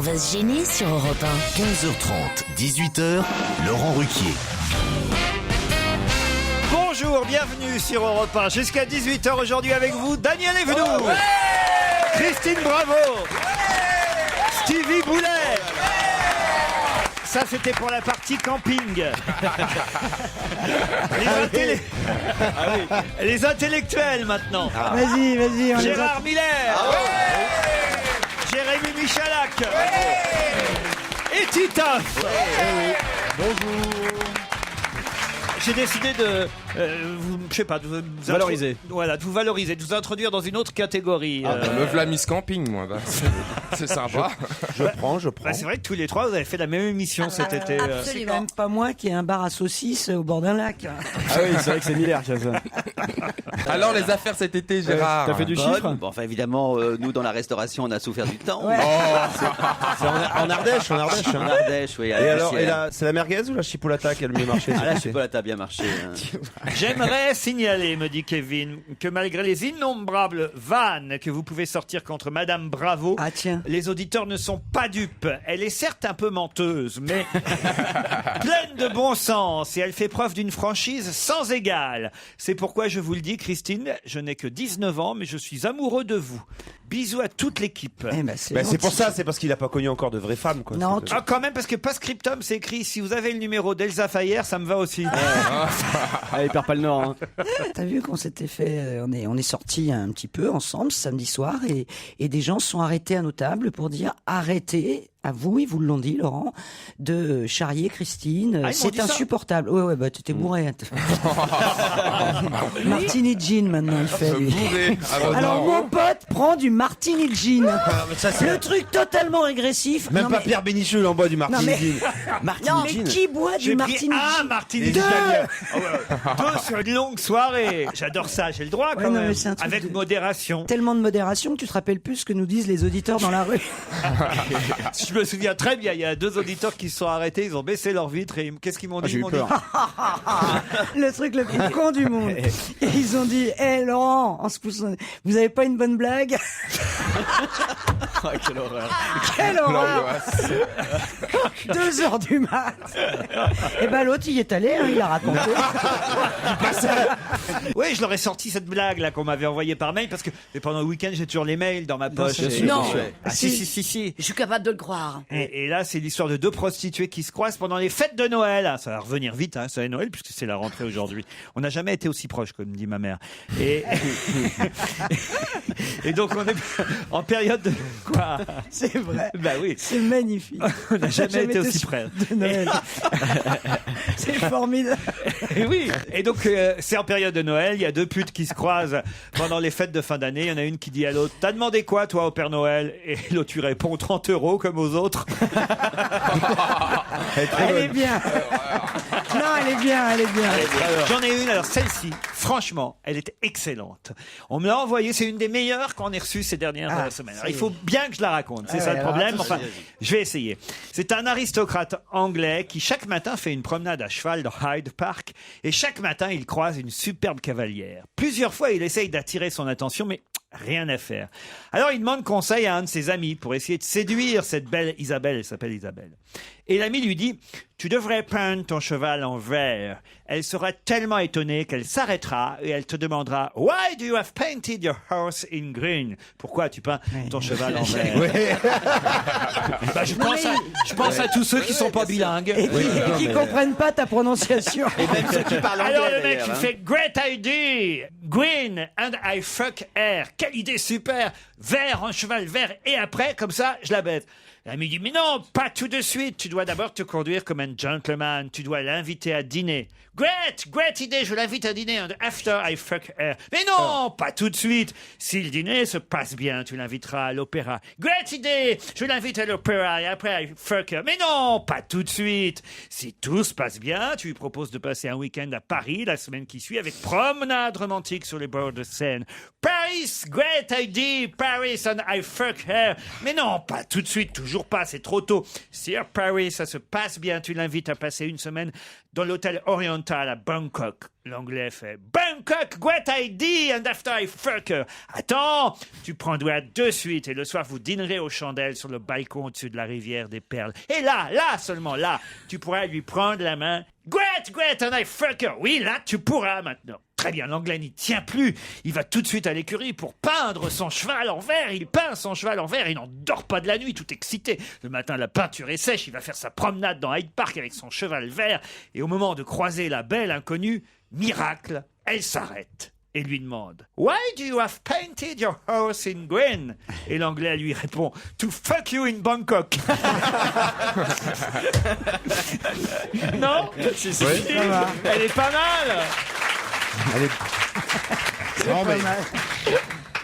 va se gêner sur Europe 1. 15h30, 18h, Laurent Ruquier. Bonjour, bienvenue sur Europe 1. Jusqu'à 18h aujourd'hui avec vous, Daniel Evenou, Christine Bravo, Stevie Boulet. Ça, c'était pour la partie camping. Les intellectuels, maintenant. Vas-y. Gérard Miller. Jérémy Michalak. Et Titoff. Bonjour. J'ai décidé de de vous valoriser. Voilà, de vous valoriser, de vous introduire dans une autre catégorie. Me v'là Miss Camping, moi. Bah, c'est sympa. Je prends. Bah, c'est vrai que tous les trois, vous avez fait la même émission cet été. C'est quand même pas moi qui ai un bar à saucisses au bord d'un lac. Ah oui, c'est vrai que c'est Miller qui a ça. Alors, les affaires cet été, Gérard. T'as fait du chiffre? Bon, enfin, évidemment, nous, dans la restauration, on a souffert du temps. Ouais. C'est en Ardèche, En Ardèche, oui. Et alors, c'est la merguez ou la chipolata qui a le mieux marché? Ah, là, chipolata a bien marché. J'aimerais signaler, me dit Kevin, que malgré les innombrables vannes que vous pouvez sortir contre Madame Bravo, Ah tiens. les auditeurs ne sont pas dupes. Elle est certes un peu menteuse, mais pleine de bon sens et elle fait preuve d'une franchise sans égale. C'est pourquoi je vous le dis, Christine, je n'ai que 19 ans, mais je suis amoureux de vous. Bisous à toute l'équipe. C'est pour ça, c'est parce qu'il a pas connu encore de vraies femmes, quoi. Non, Ah, quand même, parce que post-scriptum, c'est écrit, si vous avez le numéro d'Elsa Fayer, ça me va aussi. Ah, il perd pas le nord, hein. T'as vu qu'on s'était fait, on est sortis un petit peu ensemble samedi soir et des gens se sont arrêtés à nos tables pour dire arrêtez. À vous, ils vous l'ont dit, Laurent, de charrier Christine. Ah, ils m'ont c'est dit ça insupportable. Ouais, bah, t'étais bourré. Martini Gin, maintenant, il fait, lui. Bourré. Alors, mon pote prend du Martini Gin. Le truc totalement régressif. Même Non, pas mais- Pierre Bénichou, en bois du Martini mais- Gin. Non, mais qui boit J'ai du pris Martini un Gin? Martini Deux. Gin. Deux sur une longue soirée. J'adore ça, j'ai le droit quand Ouais, non, même. mais c'est un truc Avec de- modération. Tellement de modération que tu te rappelles plus ce que nous disent les auditeurs dans la rue. Je me souviens très bien, il y a 2 auditeurs qui se sont arrêtés, ils ont baissé leur vitre et qu'est-ce qu'ils m'ont dit? j'ai Ils eu m'ont peur. Le truc le plus con du monde. Et ils ont dit, Laurent, en se poussant, vous avez pas une bonne blague? Quelle horreur. Quelle horreur! 2h du mat. Et ben l'autre, il est allé, hein, il a raconté. Oui, je leur ai sorti cette blague là qu'on m'avait envoyée par mail parce que mais pendant le week-end j'ai toujours les mails dans ma poche. ça, Et- Non. Ah, si. Je suis capable de le croire. Et là, c'est l'histoire de 2 prostituées qui se croisent pendant les fêtes de Noël. Ah, ça va revenir vite, hein, ça va Noël, puisque c'est la rentrée aujourd'hui. On n'a jamais été aussi proches, comme dit ma mère. Et, et donc, on est en période de... Quoi? C'est vrai. Bah oui, C'est magnifique. on n'a jamais été aussi près. De Noël. C'est formidable. Et oui. Et donc, c'est en période de Noël. Il y a 2 putes qui se croisent pendant les fêtes de fin d'année. Il y en a une qui dit à l'autre, t'as demandé quoi, toi, au Père Noël? Et l'autre, tu réponds 30 € comme aux autres. Elle est bien. Non, elle est bien. J'en ai une, alors celle-ci, franchement, elle était excellente. On me l'a envoyée, c'est une des meilleures qu'on ait reçues ces dernières semaines. Alors, il faut bien que je la raconte, c'est ça le problème. Enfin, je vais essayer. C'est un aristocrate anglais qui chaque matin fait une promenade à cheval dans Hyde Park et chaque matin il croise une superbe cavalière. Plusieurs fois il essaye d'attirer son attention mais rien à faire. Alors il demande conseil à un de ses amis pour essayer de séduire cette belle Isabelle, elle s'appelle Isabelle. Et l'ami lui dit, tu devrais peindre ton cheval en vert. Elle sera tellement étonnée qu'elle s'arrêtera et elle te demandera, why do you have painted your horse in green? Pourquoi tu peins ton cheval en vert? Bah, je pense à tous ceux qui sont pas bilingues. Et qui comprennent pas ta prononciation. Et même ceux qui parlent anglais. Alors le mec d'ailleurs, il hein. fait great idea, green and I fuck air. Quelle idée super, vert, un cheval vert et après comme ça je la baise. L'ami dit mais non, pas tout de suite. Tu dois d'abord te conduire comme un gentleman. Tu dois l'inviter à dîner. Great idée. Je l'invite à dîner. And after I fuck her. Mais non, pas tout de suite. Si le dîner se passe bien, tu l'inviteras à l'opéra. Great idée. Je l'invite à l'opéra et après I fuck her. Mais non, pas tout de suite. Si tout se passe bien, tu lui proposes de passer un week-end à Paris la semaine qui suit avec promenade romantique sur les bords de Seine. Paris, great idea. Paris and I fuck her. Mais non, pas tout de suite. Toujours pas, c'est trop tôt. Si à Paris ça se passe bien, tu l'invites à passer une semaine dans l'hôtel Oriental à Bangkok. L'anglais fait Bangkok, great idea, and after I fuck her. Attends, tu prends douane de suite et le soir vous dînerez aux chandelles sur le balcon au-dessus de la rivière des Perles. Et là, seulement là, tu pourras lui prendre la main. Great, and I fuck her. Oui, là, tu pourras maintenant. Très bien, l'anglais n'y tient plus. Il va tout de suite à l'écurie pour peindre son cheval en vert. Il peint son cheval en vert. Il n'en dort pas de la nuit, tout excité. Le matin, la peinture est sèche. Il va faire sa promenade dans Hyde Park avec son cheval vert. Et au moment de croiser la belle inconnue, miracle, elle s'arrête et lui demande « Why do you have painted your horse in green ?» Et l'anglais lui répond « To fuck you in Bangkok !» Non? Si. Elle est pas mal. Non, mais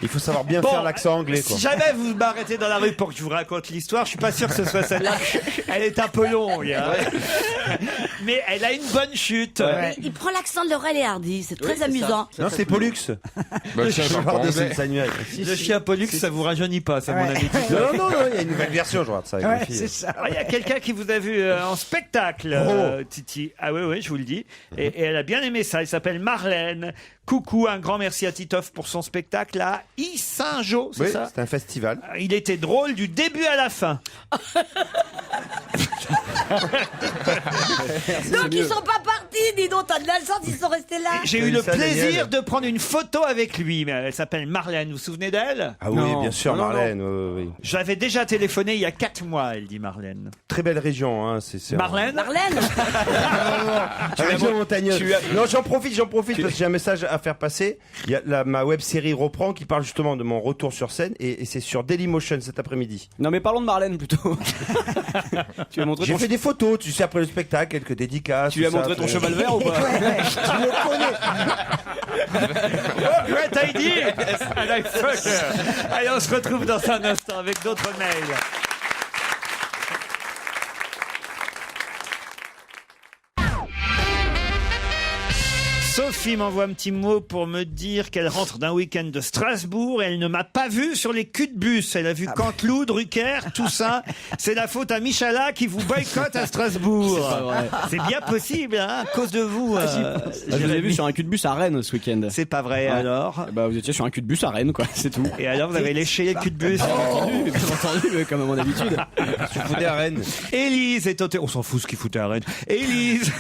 il faut savoir bien faire l'accent anglais, quoi. Si jamais vous m'arrêtez dans la rue pour que je vous raconte l'histoire, je suis pas sûr que ce soit celle-là. Elle est un peu longue, hein. Mais elle a une bonne chute. Ouais. Il prend l'accent de Laurel et Hardy, c'est très amusant. Non, c'est Pollux. Bah, tiens, Je j'en parle de anglais. cette annuelle. Le chien Pollux, ça vous rajeunit pas, c'est mon habitude. Non, il y a une nouvelle version, je regarde ça avec les filles. c'est ça. Il y a quelqu'un qui vous a vu en spectacle, Titi. Ah oui, je vous le dis. Et elle a bien aimé ça. Elle s'appelle Marlène. Coucou, un grand merci à Titoff pour son spectacle à Saint-Jean, c'est Oui, ça? c'est un festival. Il était drôle du début à la fin. Donc ils sont pas partis, dis donc, t'as de la chance, ils sont restés là. J'ai eu le plaisir de prendre une photo avec lui. Mais elle s'appelle Marlène, vous vous souvenez d'elle? Ah oui, bien sûr, Marlène. Oui. Je l'avais déjà téléphoné il y a 4 mois, elle dit Marlène. Très belle région, hein. C'est Marlène? Marlène. région montagneuse. Non, j'en profite parce que j'ai un message à faire passer. Il y a ma web série reprend qui parle justement de mon retour sur scène et c'est sur Dailymotion cet après-midi. Non, mais parlons de Marlène plutôt. Tu as montré J'ai ton fait des photos, tu sais, après le spectacle, quelques dédicaces. Tu lui as tout ça, montré ton après. cheval vert ou pas? Great idea! And I fuck her. Allez, on se retrouve dans un instant avec d'autres mails. Sophie m'envoie un petit mot pour me dire qu'elle rentre d'un week-end de Strasbourg et elle ne m'a pas vu sur les culs de bus. Elle a vu Canteloup, Drucker, tout ça. C'est la faute à Michala qui vous boycotte à Strasbourg. C'est bien possible, hein, à cause de vous. Je vous ai vu sur un cul de bus à Rennes ce week-end. C'est pas vrai, alors? Bah, vous étiez sur un cul de bus à Rennes, quoi, c'est tout. Et alors, vous avez léché les culs de bus? Bien entendu, comme à mon habitude. Tu foutais à Rennes. Élise est au On s'en fout ce qu'il foutait à Rennes. Élise.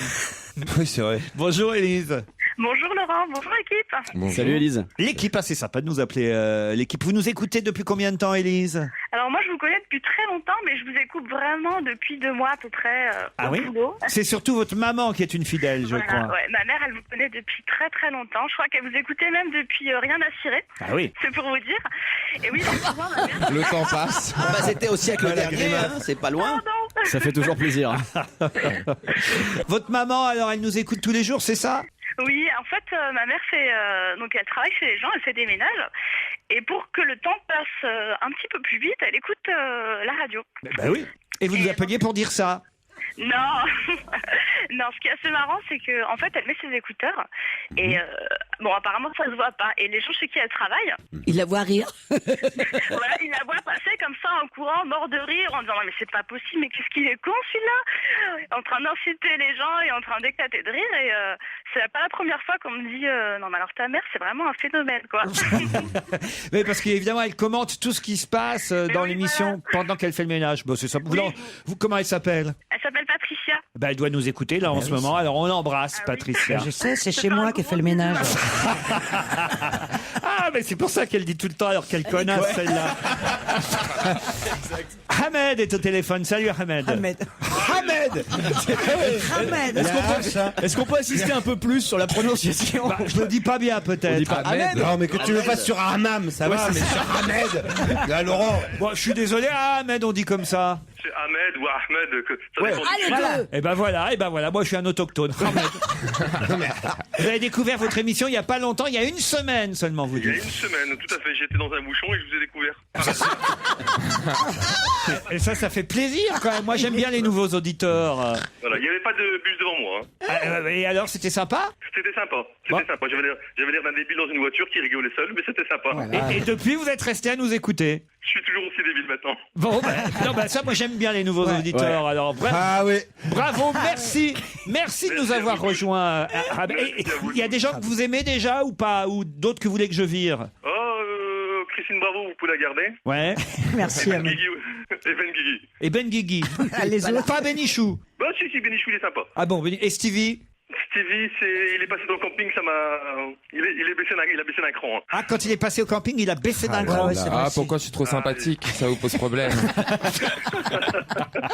Oui, c'est vrai. Bonjour Élise. Bonjour Laurent, bonjour équipe. Salut Élise. L'équipe, c'est sympa de nous appeler l'équipe. Vous nous écoutez depuis combien de temps, Élise? Alors moi je vous connais depuis très longtemps, mais je vous écoute vraiment depuis 2 mois à peu près Ah au oui? boulot. C'est surtout votre maman qui est une fidèle, je Voilà, crois. ouais, ma mère elle vous connaît depuis très très longtemps. Je crois qu'elle vous écoutait même depuis Rien à cirer. Ah oui. C'est pour vous dire. Et oui, effectivement, ma mère... Le temps passe. Bah, c'était au siècle dernier, hein, c'est pas loin. Pardon. Ça fait toujours plaisir. Votre maman, alors, elle nous écoute tous les jours, c'est ça? Oui, en fait, ma mère fait donc elle travaille chez les gens, elle fait des ménages, et pour que le temps passe un petit peu plus vite, elle écoute la radio. Ben oui. Et vous nous appeliez pour dire ça? Non, non. Ce qui est assez marrant, c'est que en fait, elle met ses écouteurs et bon, apparemment, ça se voit pas. Et les gens chez qui elle travaille, Il la voit rire. voilà, ils la voient passer comme ça en courant, mort de rire, en disant mais c'est pas possible, mais qu'est-ce qu'il est con celui-là, en train d'insulter les gens et en train d'éclater de rire. Et c'est pas la première fois qu'on me dit non, mais alors ta mère, c'est vraiment un phénomène, quoi. Mais parce qu'évidemment, elle commente tout ce qui se passe dans oui, l'émission pendant qu'elle fait le ménage. Bon, c'est ça. Vous, comment elle s'appelle? Elle s'appelle Patricia. Ben, elle doit nous écouter là en ce moment. Alors on l'embrasse, Patricia. Je sais, c'est chez moi qu'elle fait le ménage. Ah, mais c'est pour ça qu'elle dit tout le temps, alors quelle connasse celle-là. Ahmed est au téléphone. Salut Ahmed. Ahmed. Est-ce qu'on peut assister un peu plus sur la prononciation? Bah, je le dis pas bien On peut-être. dit pas Ahmed. Non, mais que tu le fasses sur Hammam, ça va, mais sur Ahmed. Là, Laurent. Bon, je suis désolé, Ahmed, on dit comme ça. C'est Ahmed ou Ahmed, ça dépend du Allez, sujet. deux. Et ben voilà, moi je suis un autochtone. Ahmed. Vous avez découvert votre émission il y a pas longtemps, il y a une semaine seulement, vous Il y a dites. une semaine, tout à fait. J'étais dans un bouchon et je vous ai découvert. Et ça fait plaisir quand même. Moi j'aime bien les nouveaux auditeurs. Voilà, il n'y avait pas de bus devant moi. Hein. Et alors, c'était sympa? C'était sympa. C'était sympa. J'avais l'air d'un débile dans une voiture qui rigolait seul, mais c'était sympa. Et depuis, vous êtes resté à nous écouter. Je suis toujours aussi débile maintenant. Bon, non, ça, moi j'aime bien les nouveaux auditeurs. Ouais. Alors, Ah oui. bravo, merci de nous avoir rejoints. Il y a des gens que vous aimez déjà ou pas, ou d'autres que vous voulez que je vire? Christine Bravo, vous pouvez la garder. Ouais. Merci. Ben Guigui. Et Ben Guigui. Et Ben Guigui. Les autres. Pas Benichou. Bah si, Benichou, il est sympa. Ah bon, et Stevie? Stevie, il est passé dans le camping, ça m'a... Il a baissé d'un cran. Hein. Ah, quand il est passé au camping, il a baissé d'un cran. Pourquoi je suis trop sympathique? Ça vous pose problème?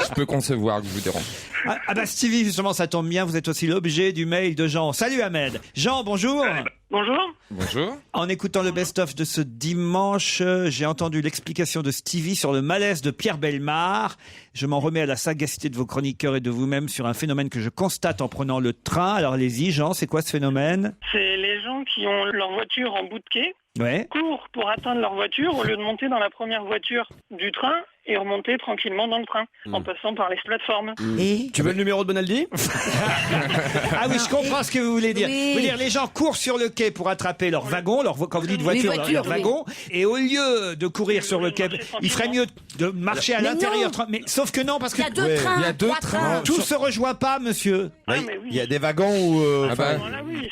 Je peux concevoir que je vous dérange. Stevie, justement, ça tombe bien, vous êtes aussi l'objet du mail de Jean. Salut Ahmed. Jean, bonjour. Bonjour. Bonjour. En écoutant le best-of de ce dimanche, j'ai entendu l'explication de Stevie sur le malaise de Pierre Bellemare. Je m'en remets à la sagacité de vos chroniqueurs et de vous-même sur un phénomène que je constate en prenant le train. Alors allez-y, Jean, c'est quoi ce phénomène? C'est les gens qui ont leur voiture en bout de quai, Ouais. courent pour atteindre leur voiture au lieu de monter dans la première voiture du train et remonter tranquillement dans le train en passant par les plateformes. Et Tu veux le numéro de Bonaldi? Ah oui, je comprends ce que vous voulez dire. Oui. Vous voulez dire, les gens courent sur le quai pour attraper leur wagon, quand vous dites voiture, Les voitures, leur wagon, et au lieu de courir sur le quai, il ferait mieux de marcher à Mais l'intérieur. non. Mais sauf que non, parce que Il y a deux trains. il y a deux 3 trains. tout se rejoint pas, monsieur. Ah, mais oui. Il y a des wagons où,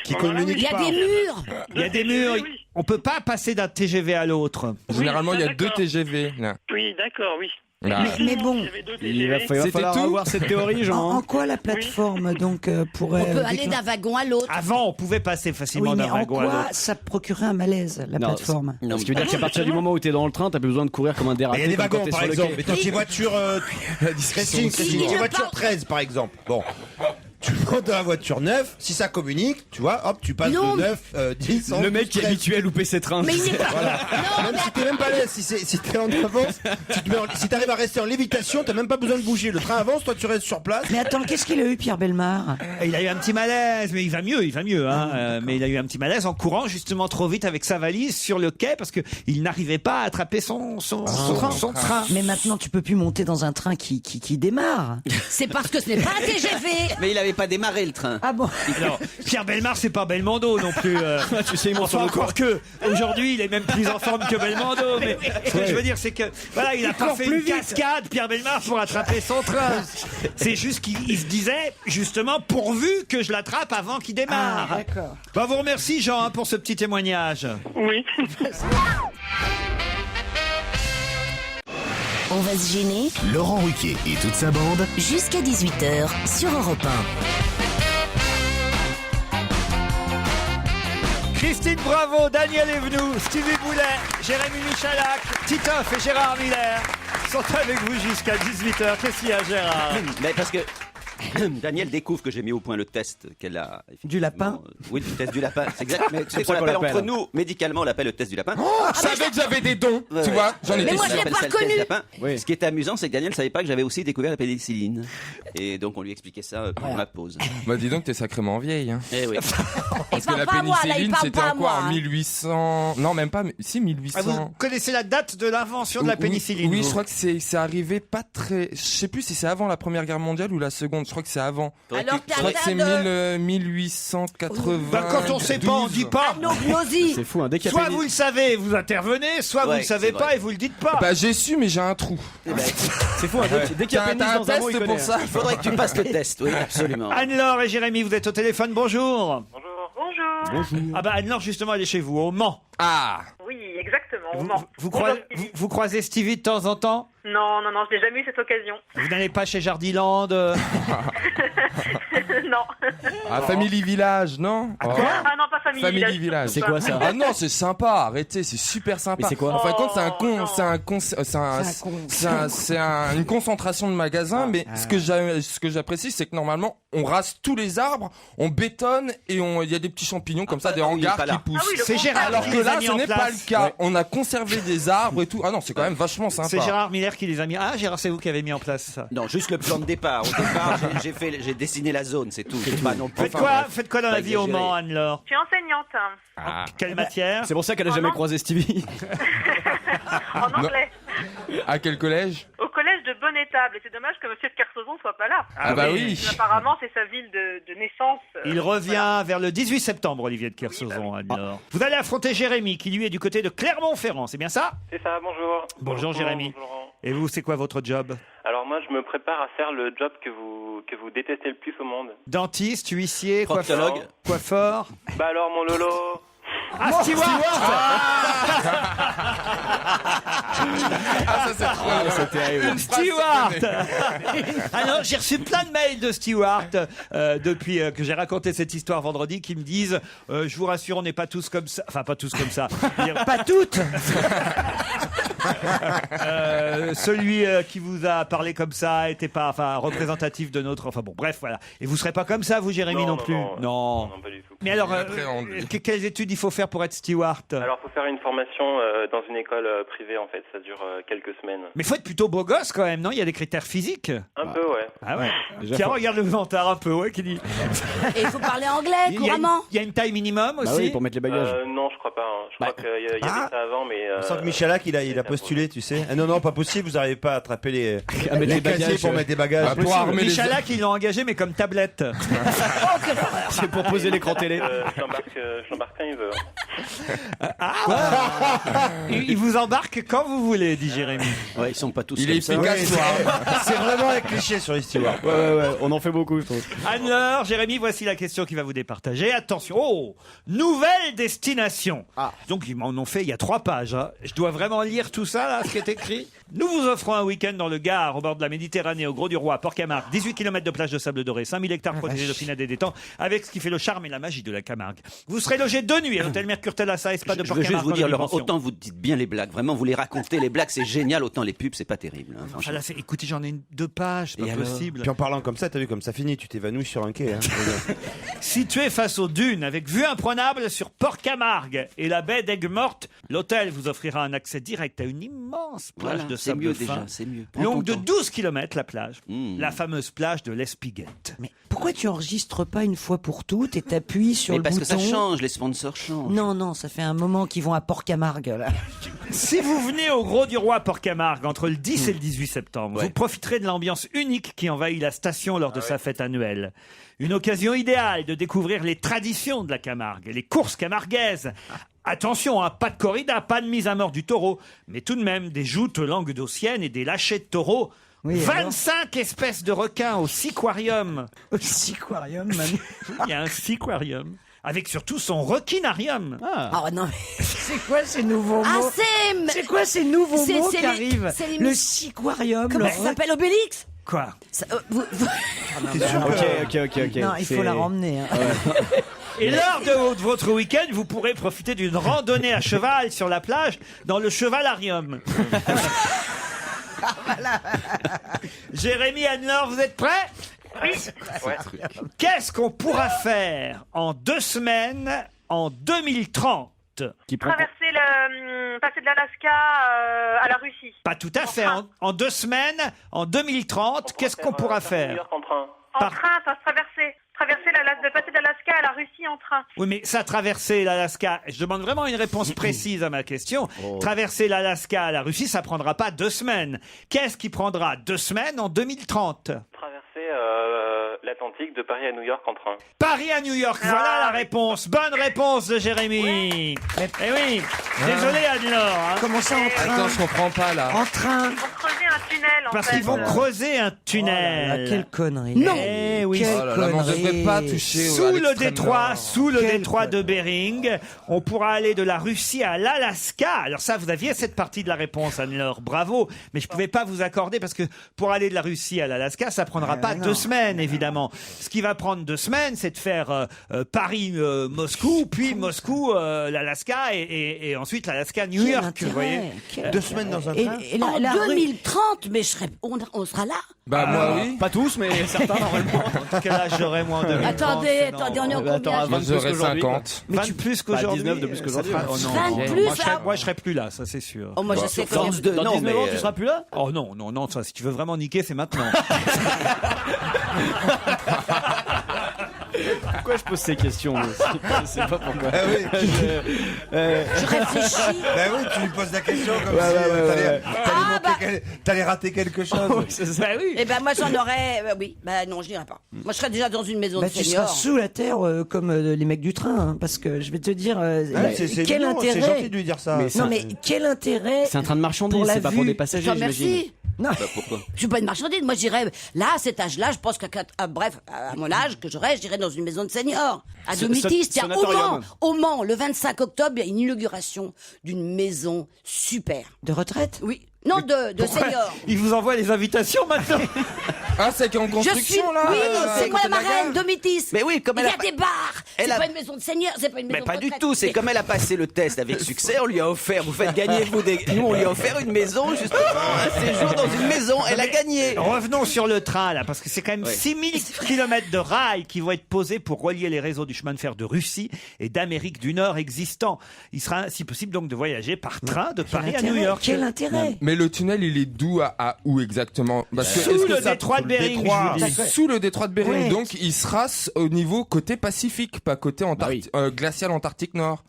qui communiquent Il y a pas. des murs. Il y a des murs. Oui. On peut pas passer d'un TGV à l'autre. Généralement, il y a deux d'accord. TGV. Là. Oui, d'accord, oui. Là. mais bon, Il y avait deux Il va TGV. C'était falloir tout avoir cette théorie, Jean. en quoi la plateforme donc pourrait... On peut aller d'un wagon à l'autre. Avant, on pouvait passer facilement Oui, mais d'un en wagon à quoi l'autre. ça procurait un malaise, la plateforme? Non, ce qui veut dire qu'à partir du moment où t'es dans le train, t'as plus besoin de courir comme un Il dérapé. y a des comme quand wagons, t'es par sur le exemple. quai. Mais toi, tu es voiture... Christine, tu es voiture 13, par exemple. Bon. Tu montes dans la voiture 9, si ça communique, tu vois, hop, tu passes Non. de 9, 10, Le mec qui est habitué à louper ses trains. Mais il n'est pas. Voilà. Non, Même si t'es même pas là, si t'es en avance, si t'arrives à rester en lévitation, t'as même pas besoin de bouger. Le train avance, toi tu restes sur place. Mais attends, qu'est-ce qu'il a eu, Pierre Bellemare? Il a eu un petit malaise, mais il va mieux, hein. Mais il a eu un petit malaise en courant justement trop vite avec sa valise sur le quai parce que il n'arrivait pas à attraper son train. Mais maintenant, tu peux plus monter dans un train qui démarre. C'est parce que ce n'est pas un TGV. Mais il avait pas démarré le train. Ah bon? Alors, Pierre Bellemare, c'est pas Belmondo non plus. Tu sais, il monte sur Enfin, le encore que aujourd'hui, il est même plus en forme que Belmondo. Mais ce que je veux dire, c'est que voilà, il a pas fait une cascade, Pierre Bellemare, pour attraper son train. C'est juste qu'il se disait justement pourvu que je l'attrape avant qu'il démarre. Ah, d'accord. Bah, vous remercie Jean pour ce petit témoignage. Oui. On va se gêner Laurent Ruquier et toute sa bande. jusqu'à 18h sur Europe 1. Christine Bravo, Daniel Evenou, Stevie Boulet, Jérémy Michalak, Titoff et Gérard Miller sont avec vous jusqu'à 18h. Qu'est-ce qu'il y a, Gérard? Mais parce que Daniel découvre que j'ai mis au point le test qu'elle a. Du lapin? Oui, le test du lapin. C'est exact. Mais c'est ça qu'on qu'on l'appelle l'appelle. entre nous, médicalement, on l'appelle le test du lapin. Je savais que j'avais des dons, tu vois. J'en Mais étais moi, sûr. je l'ai On appelle pas ça le test reconnu. du lapin. Oui. Ce qui était amusant, c'est que Daniel ne savait pas que j'avais aussi découvert la pénicilline. Et donc, on lui expliquait ça pendant la pause. Bah dis donc, t'es sacrément vieille. Hein. Eh oui. Parce que la parle pas à moi, là, il pénicilline, parle c'était pas à encore moi, en hein. 1800. Non, même pas. Si, 1800. Ah, vous connaissez la date de l'invention de la pénicilline? Oui, vous je crois que c'est arrivé pas très. Je sais plus si c'est avant la Première Guerre mondiale ou la Seconde. Je crois que c'est avant. Alors, Je crois que c'est 1880. Bah, quand on sait pas, on dit pas. Anognosie. C'est fou, hein. Dès qu'il y a Soit pénis- vous le savez, vous intervenez, soit vous Ouais, le savez c'est pas vrai. et vous le dites pas. Bah j'ai su, mais j'ai un trou. C'est fou, hein. Dès qu'il y a pénis T'as un dans un mot, il test connaît. pour ça. Il faudrait que tu passes le test, oui, absolument. Anne-Laure et Jérémy, vous êtes au téléphone, bonjour. Bonjour. Ah bah Anne-Laure, justement, elle est chez vous, au Mans. Ah. Oui, exactement. au Vous, Mans. vous Bonjour, croisez, Stevie. vous croisez Stevie de temps en temps? Non, je n'ai jamais eu cette occasion. Vous n'allez pas chez Jardiland Non. Ah, Family Village, non? Ah non, pas Family Family Village. Village. C'est quoi ça? Ah non, c'est sympa, arrêtez, c'est super sympa. Mais c'est quoi? En fin de compte, une concentration de magasins, mais ce que j'apprécie, c'est que normalement, on rase tous les arbres, on bétonne et il y a des petits champignons comme ça, des oui, hangars pas là. qui poussent. Ah oui, le C'est Gérard Alors qui que les a là, mis ce en n'est place. pas le cas. Ouais. On a conservé des arbres et tout. Ah non, c'est quand même vachement sympa. C'est Gérard Miller qui les a mis. Ah, Gérard, c'est vous qui avez mis en place ça. Non, juste le plan de départ. Au départ, j'ai dessiné la zone, c'est tout. C'est pas non plus. Faites quoi dans la pas vie au exagéré. Mans, Anne-Laure? Je suis enseignante Quelle matière? C'est pour ça qu'elle a jamais non. croisé Stevie. en anglais À quel collège? au collège de Bonneton. inéluctable. Et c'est dommage que Monsieur de Kersauzon soit pas là. Ah bah oui. Apparemment, c'est sa ville de naissance. Il revient vers le 18 septembre, Olivier de Kersauzon. Alors. Vous allez affronter Jérémy, qui lui est du côté de Clermont-Ferrand, c'est bien ça? C'est ça, bonjour. Bonjour Jérémy. Et vous, c'est quoi votre job? Alors moi, je me prépare à faire le job que vous détestez le plus au monde. Dentiste, huissier, Proctologue. coiffeur. Bah alors, mon Lolo. Ah, steward. c'est terrible. Une steward. Ah non, j'ai reçu plein de mails de steward depuis que j'ai raconté cette histoire vendredi qui me disent je vous rassure, on n'est pas tous comme ça. Enfin, pas tous comme ça. Pas toutes. Celui qui vous a parlé comme ça était pas représentatif de notre. Enfin bon, bref, voilà. Et vous serez pas comme ça, vous, Jérémy, non plus. Non, pas du tout. Mais alors, quelles études il faut faire pour être steward? Alors, faut faire une formation dans une école privée, en fait. Ça dure quelques semaines. Mais faut être plutôt beau gosse quand même, non? Il y a des critères physiques. Un peu, ouais. Ah ouais. Tiens, regarde le ventard un peu, ouais, qui dit. Et il faut parler anglais couramment. Il y a une taille minimum aussi. Bah oui, pour mettre les bagages. Non, je crois pas. Hein. Je crois qu'il y avait ça avant, mais. On sent que Michalak, il a postulé, tu sais. Ah non, pas possible, vous n'arrivez pas à attraper les casiers pour mettre des bagages. Michalak, ils l'ont engagé, mais comme tablette. C'est pour poser l'écran télé. J'embarque quand il veut. Il vous embarque quand vous voulez, dit Jérémy. Ouais, ils sont pas tous Il comme est ça. efficace, C'est vraiment un cliché sur les stewards. Ouais, on en fait beaucoup, je trouve. Anne-Laure, Jérémy, voici la question qui va vous départager. Attention, nouvelle destination. Donc, ils m'en ont fait, il y a 3 pages. Hein. Je dois vraiment lire tout ça, là, ce qui est écrit. Nous vous offrons un week-end dans le Gard, au bord de la Méditerranée, au Gros-du-Roi, Port-Camargue, 18 km de plage de sable doré, 5000 hectares protégés de pinades et d'étangs, avec ce qui fait le charme et la magie de la Camargue. Vous serez logé 2 nuits à l'hôtel Mercure Thalassa, Spa de Je veux Port-Camargue. juste vous dire, Laurent, autant vous dites bien les blagues, vraiment, vous les racontez, les blagues, c'est génial, autant les pubs, c'est pas terrible. Hein, Ah là, écoutez, j'en ai 2 pages, c'est pas possible. Puis en parlant comme ça, t'as vu comme ça finit, tu t'évanouis sur un quai. Hein. Situé face aux dunes, avec vue imprenable sur Port-Camargue et la baie d'Aigues-Mortes, l'hôtel vous offrira un accès direct à une immense plage Voilà, de c'est sable mieux fin. déjà, c'est mieux. Prends Longue ton de temps. 12 km la plage, la fameuse plage de l'Espiguette. Mais pourquoi tu enregistres pas une fois pour toutes et t'appuies sur Mais le parce bouton? que ça change, les sponsors changent. Non, ça fait un moment qu'ils vont à Port-Camargue, là. Si vous venez au Gros-du-Roi Port-Camargue entre le 10 et le 18 septembre, vous profiterez de l'ambiance unique qui envahit la station lors de sa fête annuelle. Une occasion idéale de découvrir les traditions de la Camargue, les courses camarguaises. Attention, hein, pas de corrida, pas de mise à mort du taureau, mais tout de même des joutes languedociennes et des lâchers de taureaux. Oui, 25 espèces de requins au siquarium. Au siquarium, Manu. Il y a un siquarium. Avec surtout son requinarium. Ah non, mais C'est quoi ces nouveaux Ah, mots? C'est quoi ces nouveaux c'est- mots c'est qui les- arrivent? c'est les Le mus- siquarium. comment le ça s'appelle, Obélix? Quoi? Ok. Non, il faut la ramener. Hein. Et lors de votre week-end, vous pourrez profiter d'une randonnée à cheval sur la plage dans le chevalarium. Jérémy, Anne-Laure, vous êtes prêts? Oui. Ouais. Qu'est-ce qu'on pourra faire en 2 semaines en 2030? Traverser passer de l'Alaska à la Russie. Pas tout à fait. En 2 semaines, en 2030, qu'est-ce qu'on pourra faire? New York en train. En train, ça se traverser. De passer de l'Alaska à la Russie en train. Oui, mais ça, traverser l'Alaska, je demande vraiment une réponse précise à ma question. Traverser l'Alaska à la Russie, ça prendra pas 2 semaines. Qu'est-ce qui prendra 2 semaines en 2030? Traverser l'Atlantique de Paris à New York en train. Paris à New York, voilà la réponse. Bonne réponse de Jérémy. Eh oui, désolé Anne-Laure. Hein. Comment ça en train? Attends, je comprends pas là. En train? Ils vont creuser un tunnel en Parce fait. qu'ils vont creuser un tunnel. Quelle connerie. Non. Eh oui. Quelle Oh là là, mais on connerie. devrait pas toucher Sous à le l'extrême détroit, nord. sous le Quelle détroit de connerie. Bering, on pourra aller de la Russie à l'Alaska. Alors ça, vous aviez cette partie de la réponse, Anne-Laure. Bravo. Mais je pouvais pas vous accorder parce que pour aller de la Russie à l'Alaska, ça prendra pas 2 semaines, évidemment. Ce qui va prendre 2 semaines, c'est de faire Paris-Moscou, puis Moscou-l'Alaska et ensuite l'Alaska-New Quel York. intérêt, Vous voyez 2 semaines dans un Et, train. et En 2030, mais on sera là. Bah moi oui. Pas tous, mais certains normalement. Quel âge j'aurai moi en 2030? Attendez, Non. on est en Attends, combien? à 20 plus J'aurais qu'aujourd'hui. 50. Mais tu plus qu'aujourd'hui. 19 de plus qu'aujourd'hui. Ça fera- Ouais. Oh non, 20 non. plus, Moi, je serai plus là, ça c'est sûr. Oh, moi, je sais que Dans deux- Dans non, 19 ans, mais, tu seras plus là? Oh non, ça, si tu veux vraiment niquer, c'est maintenant. Pourquoi je pose ces questions Je sais pas pourquoi. Je réfléchis. Ben oui, tu lui poses la question comme si t'allais rater quelque chose. Bah oui. Eh ben moi j'en aurais. Oui, bah non, je n'irai pas. Moi je serais déjà dans une maison de Tu seras seniors. sous la terre comme les mecs du train, hein, parce que je vais te dire, c'est quel mignon, intérêt. c'est gentil de lui dire ça. Mais quel intérêt. C'est un train de marchandises, pour la c'est pas pour vue. des passagers, Je te j'imagine. remercie. Non. Pourquoi Je suis pas une marchandise. Moi, j'irais là, à cet âge-là, je pense à mon âge que j'irais dans une maison de seniors. À Domitis, tiens, au Mans, le 25 octobre, il y a une inauguration d'une maison super. De retraite. Oui. Non, de seniors. Il vous envoie les invitations maintenant. Ah, c'est en Je construction suis. là. Oui, à c'est moi côté la de marraine, gare. Domitis. Mais oui, comme Il elle y a a pas- des bars. Elle C'est a- pas une maison de seniors, c'est pas une maison Mais de pas du retraite. tout, c'est comme elle a passé le test avec succès, on lui a offert, vous faites gagner vous des... Nous, on lui a offert une maison, justement, un séjour dans une maison, elle a gagné. Revenons sur le train, là, parce que c'est quand même Ouais. 6000 km de rails qui vont être posés pour relier les réseaux du chemin de fer de Russie et d'Amérique du Nord existants. Il sera, si possible, donc de voyager par train de Paris à New York. Quel intérêt. Mais le tunnel, il est d'où à où exactement? Parce que Sous est-ce que le ça- détroit de Bering, Détroit. je vous dis. Sous le détroit de Bering, Ouais. donc il sera au niveau côté Pacifique, pas côté glacial Antarctique Nord.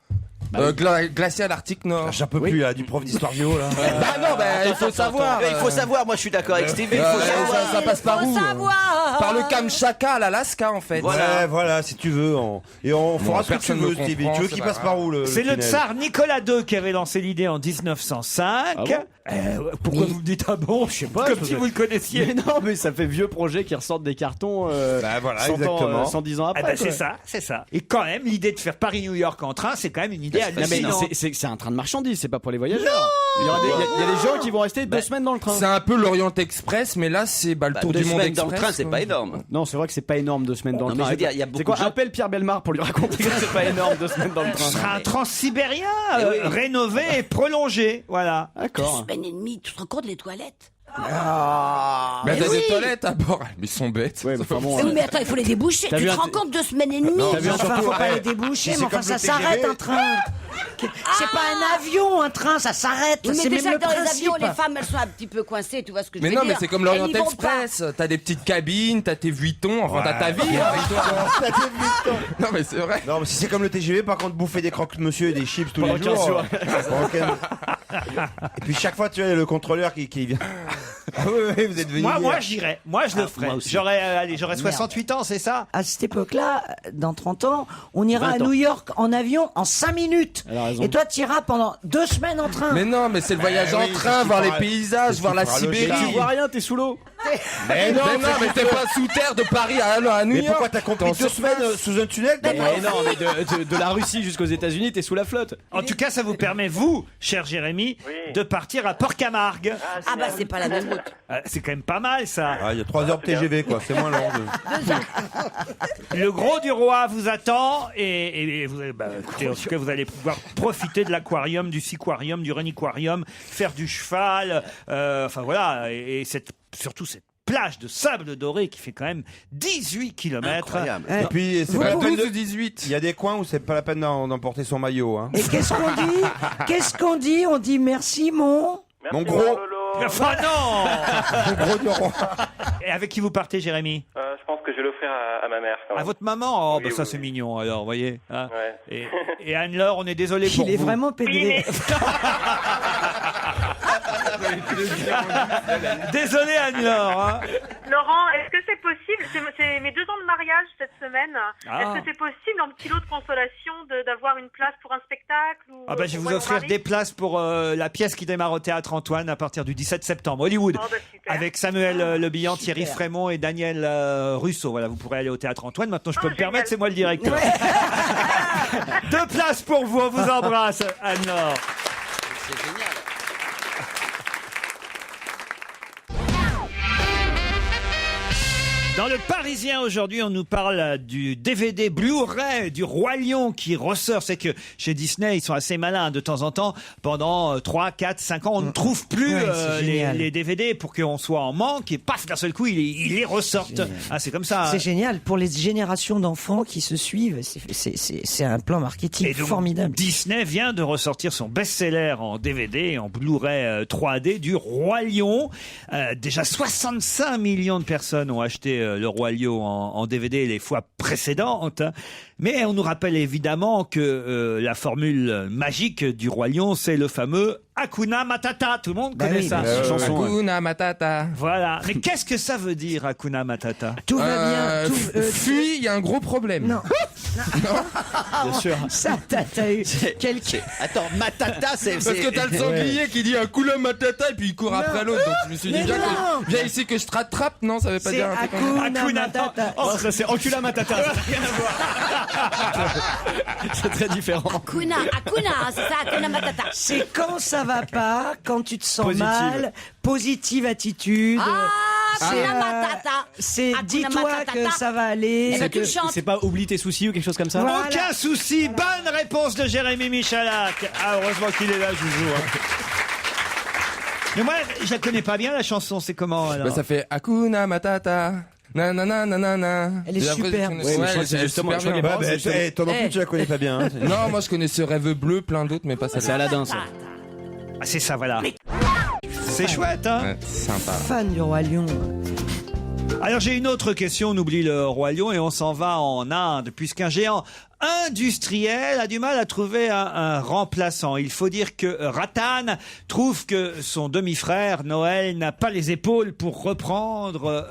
Glacial Arctique Nord. J'en peux plus là, du prof d'histoire géo là. Bah non, il faut savoir. Il faut savoir, moi je suis d'accord avec Stevie, il faut savoir. Ça passe par où Par le Kamchatka à l'Alaska en fait. Voilà, si tu veux. Et on fera ce que tu personne veux, me Stevie. comprend, Tu veux c'est qu'il pas passe grave. par où le C'est le tunnel tsar Nicolas II qui avait lancé l'idée en 1905. Ah bon Pourquoi vous me dites ah bon? Je sais pas. Comme si vous le connaissiez. Mais non, mais ça fait vieux projet qui ressortent des cartons Bah voilà, 100 exactement. ans, 110 ans Ah après. ben, c'est ça, c'est ça. Et quand même, l'idée de faire Paris-New York en train, c'est quand même une idée Non, mais hallucinante. c'est un train de marchandises, c'est pas pour les voyageurs. Il y a des gens qui vont rester 2 semaines dans le train. C'est un peu l'Orient Express, mais là c'est le tour 2 du monde semaines dans express. le train, c'est pas énorme. Non, c'est vrai que c'est pas énorme 2 semaines dans le Non, mais train. je veux dire, il y a beaucoup C'est quoi de gens- Appelle Pierre Bellemare pour lui raconter que c'est pas énorme 2 semaines dans le Ce train. sera un transsibérien Eh oui. rénové et prolongé. Voilà. D'accord. 2 semaines et demie, tu te rends compte les toilettes? Mais Mais t'as oui. des toilettes à bord. Mais ils sont bêtes. Ouais, mais enfin bon, Oui, mais attends, il faut les déboucher. T'as Tu vu te un rends compte 2 semaines et demie? T'as vu un Enfin, surtout- faut pas les déboucher, c'est mais enfin, comme ça le TGV. s'arrête un train. C'est pas un avion, un train, ça s'arrête. Oui, mais C'est même déjà le que dans les principe. avions, les femmes, elles sont un petit peu coincées, tu vois ce que je Mais veux non, dire. mais c'est comme l'Orient Elles y vont Express. T'as des petites cabines, t'as tes vuitons, enfin t'as ta vie avec toi. Non mais c'est vrai. Non, mais si c'est comme le TGV, par contre, bouffer des croque-monsieur et des chips tous Pendant les 15 jours. jours. Et puis chaque fois, tu as le contrôleur qui vient. Ah oui, vous êtes venu. Moi, j'irais. Moi, je le ferais. moi aussi. J'aurais 68 ans, c'est ça? À cette époque-là, dans 30 ans, on ira 20 à ans. New York en avion en 5 minutes. Elle a raison. Et toi, tu iras pendant 2 semaines en train. Mais non, mais c'est le voyage oui, en parce train, qu'il voir les fera- paysages, parce voir qu'il la fera le Sibérie. char. Tu vois rien, t'es sous l'eau. Mais non, Mais t'es pas sous terre de Paris à New Mais York. pourquoi t'as compris T'es en 2 semaines surface. sous un tunnel? Mais non, mais de la Russie jusqu'aux États-Unis, t'es sous la flotte. En tout cas, ça vous permet, vous, cher Jérémy, de partir à Port-Camargue. Ah bah c'est pas la même route. C'est quand même pas mal, ça. Ah, il y a 3 heures de TGV, quoi. C'est moins long. Le gros du roi vous attend et vous, écoutez, en tout cas, vous allez pouvoir profiter de l'aquarium, du siquarium, du reniquarium, faire du cheval, enfin voilà, et surtout cette plage de sable doré qui fait quand même 18 km. Et puis, c'est Vous pas la pouvez- peine de 18. Il y a des coins où c'est pas la peine d'emporter son maillot. Hein. Et qu'est-ce qu'on dit? Qu'est-ce qu'on dit? On dit merci, mon gros. Enfin non. Mon gros du roi. Et avec qui vous partez, Jérémy? Je pense que je vais l'offrir à ma mère. quand À même. votre maman? Oh, Oui, bah ça oui, c'est oui. mignon alors, vous voyez. Hein. Ouais. Et Anne-Laure, on est désolé pour Il est vous. vraiment pédé. Désolé Anne-Laure. Hein. Laurent, est-ce que c'est possible? C'est mes 2 ans de mariage cette semaine. Ah. Est-ce que c'est possible, en petit lot de consolation, d'avoir une place pour un spectacle ou, Ah bah, je vais pour vous moi et mon offrir mari des places pour la pièce qui démarre au Théâtre Antoine à partir du 17 septembre, Hollywood, Oh, bah, super. avec Samuel Le Bihan, Thierry Frémont et Daniel Russo. Voilà, vous pourrez aller au Théâtre Antoine. Maintenant, je peux me permettre, c'est moi le directeur. 2 places pour vous, on vous embrasse, Anne-Laure. C'est génial. Dans le Parisien aujourd'hui, on nous parle du DVD Blu-ray du Roi Lion qui ressort. C'est que chez Disney, ils sont assez malins de temps en temps. Pendant 3, 4, 5 ans, on ne trouve plus Ouais, c'est génial. les DVD pour qu'on soit en manque. Et paf, d'un seul coup, ils les ressortent. Ah, c'est comme ça. C'est génial pour les générations d'enfants qui se suivent. C'est un plan marketing Et donc, formidable. Disney vient de ressortir son best-seller en DVD et en Blu-ray 3D du Roi Lion. Déjà 65 millions de personnes ont acheté Le Roi Lion en DVD les fois précédentes. Mais on nous rappelle évidemment que la formule magique du Roi Lion, c'est le fameux Hakuna Matata. Tout le monde connaît ça. Hakuna Matata. Voilà. Mais qu'est-ce que ça veut dire, Hakuna Matata? Tout va bien. Fuis, il y a un gros problème. Non. Bien sûr. Ça, t'as eu quelqu'un. Attends, Matata, c'est... Parce que t'as le sanglier qui dit Hakuna Matata et puis il court après l'autre. Donc je me suis dit, viens ici que je te rattrape. Non, ça veut pas dire un truc comme ça. Hakuna Matata. Oh, ça c'est Encula Matata. Rien à voir. C'est très différent. Hakuna, c'est ça, Hakuna Matata. C'est quand ça va pas, quand tu te sens Positive. mal, positive attitude. Hakuna Matata. C'est Hakuna dis-toi Matata. que ça va aller. Et tu le chantes. C'est pas oublie tes soucis ou quelque chose comme ça. Voilà. Aucun souci. Bonne réponse de Jérémy Michalak. Ah, heureusement qu'il est là, Joujou. Mais moi, je la connais pas bien, la chanson. C'est comment, alors? Ça fait Hakuna Matata. Nanana. Elle est super. Justement, je crois que Toi non plus, tu la connais pas bien. Non, moi je connais ce Rêve bleu, plein d'autres, mais pas ça. c'est Aladdin, ça. Ah, c'est ça, voilà. C'est chouette, hein? Ouais, sympa. Fan du Roi Lion. Alors, j'ai une autre question. On oublie le Roi Lion et on s'en va en Inde, puisqu'un géant industriel a du mal à trouver un remplaçant. Il faut dire que Ratan trouve que son demi-frère Noël n'a pas les épaules pour reprendre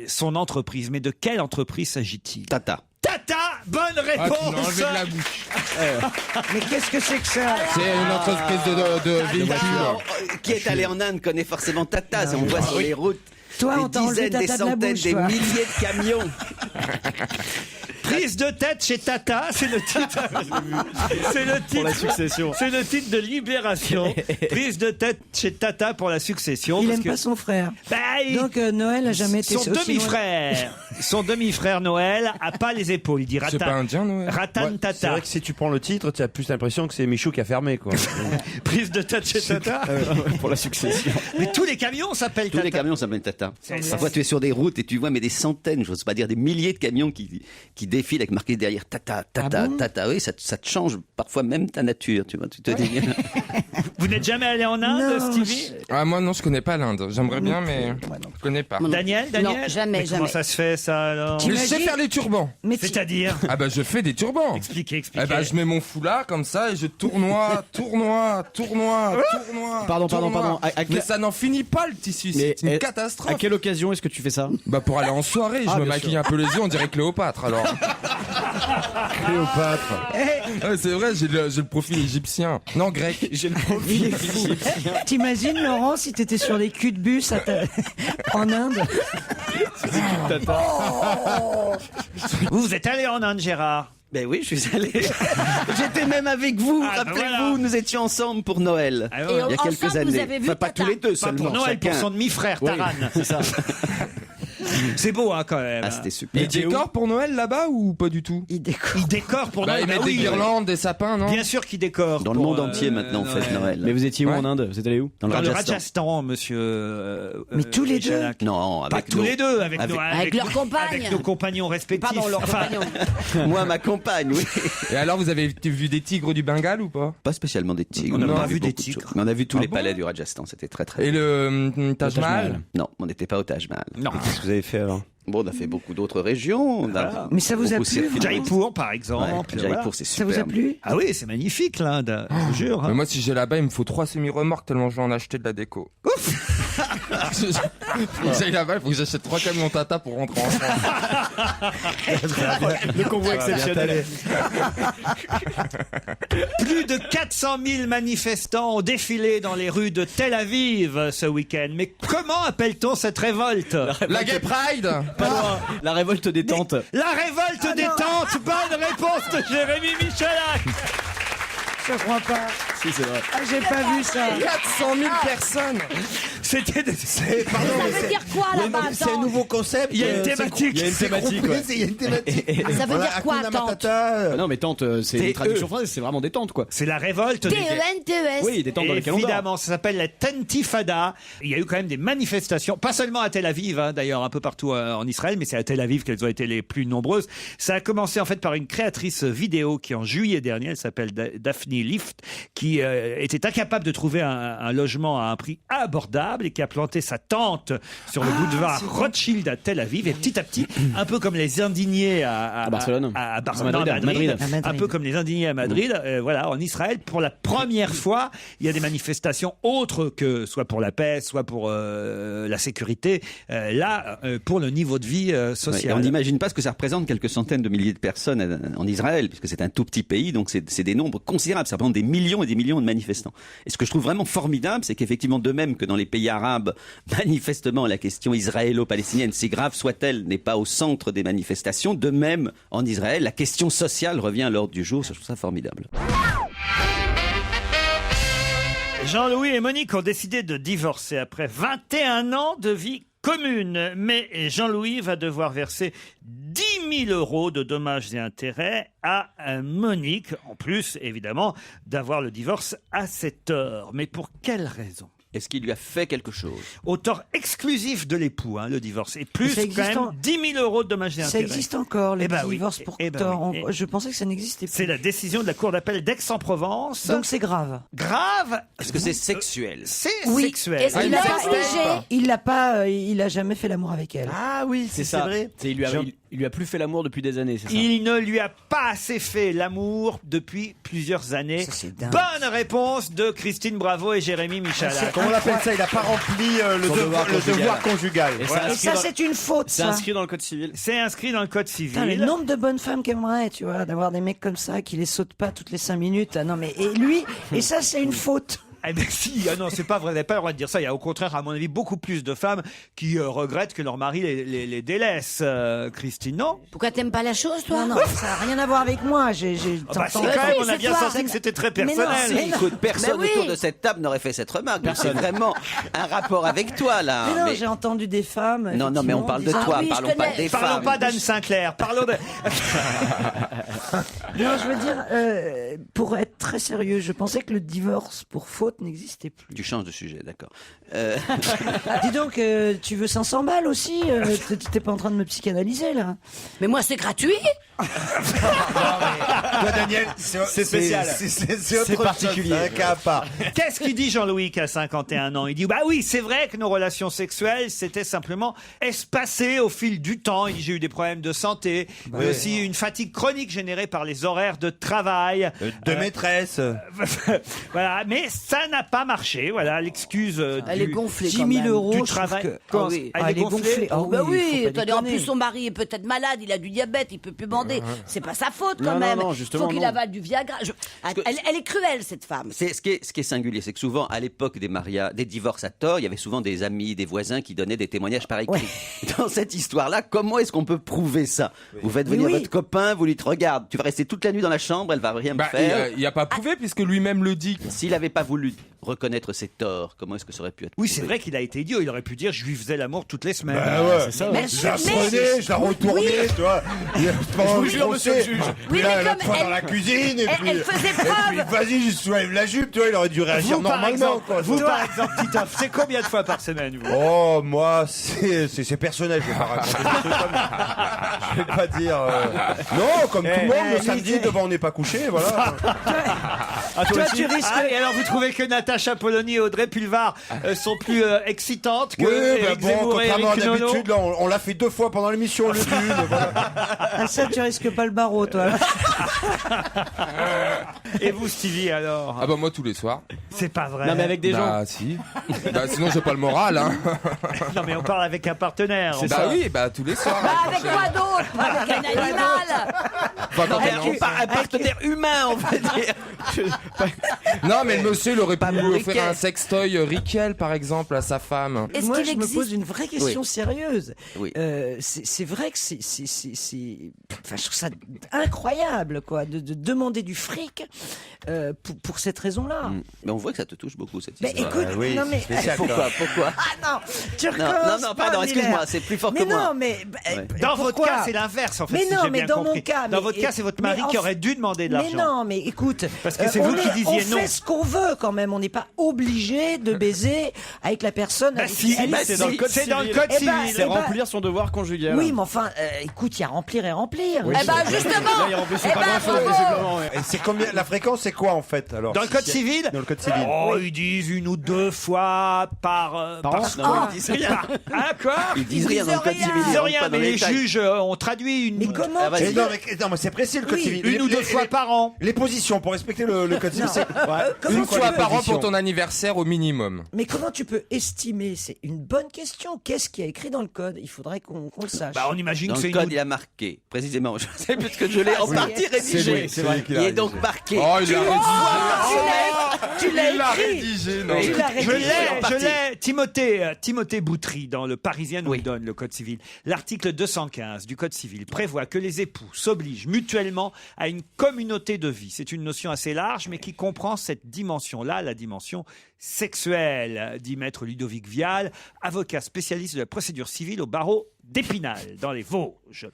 son entreprise. Mais de quelle entreprise s'agit-il? Tata. Tata, bonne Ah, tu réponse. m'as enlevé de la bouche. Mais qu'est-ce que c'est que ça? C'est une entreprise de véhicules. Qui est allé en Inde connaît forcément Tata. On voit sur les routes Toi, on t'a des enlevé dizaines, des Tata de la centaines, bouche, des toi. milliers de camions. Prise de tête chez Tata, c'est le titre. C'est le titre. Pour la succession. C'est le titre de Libération. Prise de tête chez Tata pour la succession. Il parce aime que- pas son frère. Bah, Donc Noël a jamais été son aussi loin. demi-frère Noël a pas les épaules. Il dit C'est pas Ratan. indien, Noël. Ratan C'est Tata. vrai que si tu prends le titre, tu as plus l'impression que c'est Michou qui a fermé, quoi. Prise de tête chez Tata. Pour la succession. Mais tous les camions s'appellent Tous Tata. les camions s'appellent Tata. C'est- Parfois, tu es sur des routes et tu vois mais des centaines, j'ose pas dire des milliers de camions qui défilent avec marqué derrière Tata, Tata, Tata. Oui, ça te change parfois même ta nature, tu vois. Tu te dis. Vous n'êtes jamais allé en Inde, Non, Stevie? Ah, moi non, je connais pas l'Inde. J'aimerais bien, mais je connais pas. Daniel? Non, jamais, Mais comment jamais. ça se fait, ça, alors? Mais je sais faire les turbans. Mais C'est-à-dire? Ah bah je fais des turbans. Expliquez. Eh ben, je mets mon foulard comme ça et je tournoie. Pardon. Mais ça n'en finit pas le tissu, c'est une catastrophe. À quelle occasion est-ce que tu fais ça? Bah pour aller en soirée, je me bien maquille sûr. un peu les yeux, on dirait Cléopâtre alors. Cléopâtre. Ouais, c'est vrai, j'ai le profil égyptien. Non, grec. J'ai le Il est profil. fou. T'imagines, Laurent, si t'étais sur les culs de bus en Inde? Vous êtes allé en Inde, Gérard? Ben oui, je suis allé. J'étais même avec vous. Ah, ben Rappelez-vous, voilà. nous étions ensemble pour Noël. Ah, ouais. Il y a quelques ensemble, vous années. avez vu Enfin, pas Tata. tous les deux Pas seulement. pour Noël, chacun. pour son demi-frère, Taran. C'est ça. C'est beau, hein, quand même. Ah, c'était super. Ils décorent pour Noël là-bas ou pas du tout? Il décore. Il décore pour Bah, Noël. ils mettent Bah des oui. guirlandes, des sapins, non? Bien sûr qu'il décore. Dans le pour, monde entier maintenant, on fête Noël. Mais vous étiez où Ouais. en Inde? Vous êtes allé où? Dans le Rajasthan, monsieur. Mais tous les deux? Michalak. Non, Pas avec tous nos- les deux, avec Avec leurs compagnes. Avec nos compagnons respectifs. Pardon, leur Enfin, compagnon. Moi, ma compagne, oui. Et alors, vous avez vu des tigres du Bengale ou pas? Pas spécialement des tigres. On n'a a pas vu des beaucoup de tigres. choses. Mais on a vu tous les bon palais du Rajasthan. C'était très très. Et bien. le Taj Mahal? Non, on n'était pas au Taj Mahal. Non. Qu'est-ce que vous avez fait alors? Bon, on a fait beaucoup d'autres régions. On a Mais ça vous a beaucoup plu, circulé. Jaipur, par Ouais, exemple. Jaipur, Voilà. c'est Ça super. vous a plu? Ah oui, c'est magnifique, l'Inde. Je vous jure. hein. Mais moi, si j'ai là-bas, il me faut 3 semi-remorques tellement je vais en acheter de la déco. J'aille là-bas, il faut que j'achète 3 camions Tata pour rentrer en France. Le convoi exceptionnel. Plus de 400 000 manifestants ont défilé dans les rues de Tel Aviv ce week-end. Mais comment appelle-t-on cette révolte? La Gay Pride? Pas loin. La révolte des tentes. La révolte des tentes. Bonne réponse de Jérémy Michalak. Je crois pas. Si, c'est vrai. Ah, j'ai pas vu ça. 400 000 personnes! C'était Pardon, Ça mais veut c'est- dire quoi Oui, là-bas? mais c'est un nouveau concept. Il y a une c'est thématique. Il y a une thématique, groupé, ouais. il y a une thématique. Ça veut dire quoi, Hakuna tente? Matata, Ah non, mais tente, c'est une traduction française, c'est vraiment des tentes, quoi. C'est la révolte des... T-E-N-T-E-S. Oui, des tentes dans les calendars. Évidemment, ça s'appelle la Tentifada. Il y a eu quand même des manifestations, pas seulement à Tel Aviv, hein, d'ailleurs un peu partout en Israël, mais c'est à Tel Aviv qu'elles ont été les plus nombreuses. Ça a commencé en fait par une créatrice vidéo qui en juillet dernier, elle s'appelle Daphne Lift, qui était incapable de trouver un logement à un prix abordable et qui a planté sa tente sur le boulevard Rothschild à Tel Aviv. Et petit à petit, un peu comme les indignés à Barcelone. à Madrid. Un peu comme les indignés à Madrid. Voilà, en Israël, pour la première fois, il y a des manifestations autres que soit pour la paix, soit pour la sécurité. Pour le niveau de vie social. On n'imagine pas ce que ça représente, quelques centaines de milliers de personnes en Israël, puisque c'est un tout petit pays, donc c'est des nombres considérables. Ça représente des millions et des millions de manifestants. Et ce que je trouve vraiment formidable, c'est qu'effectivement, de même que dans les pays arabes, manifestement, la question israélo-palestinienne, si grave soit-elle, n'est pas au centre des manifestations, de même, en Israël, la question sociale revient à l'ordre du jour. Je trouve ça formidable. Jean-Louis et Monique ont décidé de divorcer après 21 ans de vie commune. Mais Jean-Louis va devoir verser 10 000 € de dommages et intérêts à Monique, en plus, évidemment, d'avoir le divorce à cette heure. Mais pour quelle raison ? Est-ce qu'il lui a fait quelque chose ? Au tort exclusif de l'époux, le divorce. Et plus, quand même, 10 000 € de dommages et intérêts. Ça existe encore, les divorces pour tort. Je pensais que ça n'existait plus. C'est la décision de la Cour d'appel d'Aix-en-Provence. Donc c'est grave. Grave ? Est-ce que c'est sexuel ? C'est sexuel. Est-ce qu'il il a jamais fait l'amour avec elle. Ah oui, c'est vrai. Il lui a plus fait l'amour depuis des années, c'est ça ? Il ne lui a pas assez fait l'amour depuis plusieurs années. Bonne réponse de Christine Bravo et Jérémy Michalak. Comment on l'appelle ça ? Il n'a pas rempli le devoir conjugal. Et ça, c'est une faute. C'est inscrit dans le code civil. C'est inscrit dans le code civil. Putain, le nombre de bonnes femmes qu'aimerait, tu vois, d'avoir des mecs comme ça qui les sautent pas toutes les 5 minutes. Non mais et lui, et ça c'est une faute. Eh bien si, non, c'est pas vrai, vous n'avez pas le droit de dire ça. Il y a au contraire, à mon avis, beaucoup plus de femmes qui regrettent que leur mari les délaisse. Christine, non ? Pourquoi t'aimes pas la chose, toi ? Non, ça n'a rien à voir avec moi. Si, quand même, on a bien senti que c'était très personnel. Écoute, personne autour de cette table n'aurait fait cette remarque. Donc c'est vraiment un rapport avec toi, là. Mais non, j'ai entendu des femmes. Non, mais on parle de toi, parlons pas des femmes. Parlons pas d'Anne Sinclair, parlons de... Non, je veux dire, pour être très sérieux, je pensais que le divorce pour faute n'existait plus. Tu changes de sujet, d'accord. Dis donc, tu veux 500 balles aussi T'es pas en train de me psychanalyser, là? Mais moi, c'est gratuit. Toi, Daniel, c'est spécial. C'est particulier. C'est un cas à part. Qu'est-ce qu'il dit Jean-Louis qui a 51 ans ? Il dit, bah oui, c'est vrai que nos relations sexuelles, c'était simplement espacées au fil du temps. Il dit, j'ai eu des problèmes de santé, mais aussi une fatigue chronique générée par les horaires de travail. De maîtresse. Voilà, mais ça n'a pas marché. Voilà, l'excuse Elle est gonflée 10 quand 000 même. euros du travail. Elle est gonflée. Oh, bah oui, attendez, en plus son mari est peut-être malade, il a du diabète, il peut plus bander. C'est pas sa faute quand même. Non, justement, faut qu'il avale du Viagra. Elle est cruelle, cette femme. Ce qui est singulier, c'est que souvent, à l'époque des divorces à tort, il y avait souvent des amis, des voisins qui donnaient des témoignages par écrit. Dans cette histoire-là, comment est-ce qu'on peut prouver ça ? Vous faites venir votre copain, vous lui dites, regarde, tu vas rester toute la nuit dans la chambre, elle va rien me faire. Il n'y a pas prouvé puisque lui-même le dit. S'il n'avait pas voulu reconnaître ses torts, comment est-ce que ça aurait pu être Oui, prouvé ? c'est vrai qu'il a été idiot. Il aurait pu dire, je lui faisais l'amour toutes les semaines. Ouais. C'est ça. Je la prenais, je la retournais, tu vois. Je vous jure, monsieur le juge. Puis là, elle fois dans la cuisine, et puis... Elle faisait preuve. Et puis, vas-y, je soulève la jupe, tu vois, il aurait dû réagir normalement. Vous, par exemple, Titoff, c'est combien de fois par semaine, vous ? Oh, moi, c'est personnel, je vais pas raconter des trucs comme ça. Je vais pas dire... Non, comme tout le monde, le samedi, devant on n'est pas couché, voilà. Toi, tu risques... et alors, vous trouvez que Natacha Polony et Audrey Pulvar sont plus excitantes que Éric Zemmour et contrairement à Éric Nolot ? d'habitude, là, on l'a fait 2 fois pendant l'émission, le d'une, voilà. Ah, ça, tu risques pas le barreau, toi. Et vous, Stevie, alors ? Ah bah moi tous les soirs. C'est pas vrai. Non, mais avec des gens. Bah si. Sinon j'ai pas le moral, hein. Non, mais on parle avec un partenaire. Bah oui, tous les soirs. Avec quoi d'autre ? Avec un animal. Enfin, quand un partenaire humain, on va dire. Non, mais le monsieur, il aurait pu lui offrir un sextoy Rickel, par exemple, à sa femme. Moi, je me pose une vraie question sérieuse. Oui. C'est vrai que c'est... Enfin, je trouve ça incroyable, quoi, de demander du fric pour cette raison-là. Mais on voit que ça te touche beaucoup, cette Mais histoire. écoute, non mais... Pourquoi Ah non, tu recommences Non, pardon, excuse-moi, c'est plus fort que moi. Non, mais... Dans votre cas, c'est l'inverse, en fait. Mais si non, j'ai mais bien dans compris. mon cas... Dans votre cas, c'est votre mari qui aurait dû demander de l'argent. Mais non, mais écoute... Parce que c'est vous vous qui disiez on non. fait ce qu'on veut quand même. On n'est pas obligé de baiser avec la personne. avec qui c'est dans le code C'est civil. dans le code civil. eh C'est ben, remplir son devoir conjugal. Oui, mais enfin, écoute, il y a remplir et remplir. Oui, Eh ben, justement. Là, il remplissait Eh pas ben, grand-chose, bravo. visiblement, ouais. Et c'est combien la fréquence, c'est quoi en fait alors? Dans le code civil Dans le code civil. Oh, ils disent 1 ou 2 fois par an? Non, ils disent rien. Ah, quoi Ils disent rien dans le code civil. Ils Ils disent rentrent rien, pas dans mais les détails. juges ont traduit une. Mais comment Ah, vas-y. Non, mais c'est précis le code civil. 1 ou 2 fois par an. Les positions pour respecter le code civil. c'est- Comment Une tu fois peux- par an pour ton anniversaire au minimum. Mais comment tu peux estimer? C'est une bonne question. Qu'est-ce qui est écrit dans le code? Il faudrait qu'on le sache. Bah, on imagine Dans que le c'est code, une. il a marqué, précisément, je sais plus que je l'ai en partie rédigé. C'est vrai Il est donc marqué. Oh, il a Tu l'as Il l'a écrit. rédigé, non. Tu l'as Je rédigé. l'ai. Timothée Boutry, dans le Parisien, nous le donne, le Code civil. L'article 215 du Code civil prévoit que les époux s'obligent mutuellement à une communauté de vie. C'est une notion assez large, mais qui comprend cette dimension-là, la dimension sexuelle, dit maître Ludovic Vial, avocat spécialiste de la procédure civile au barreau d'Épinal, dans les Vosges.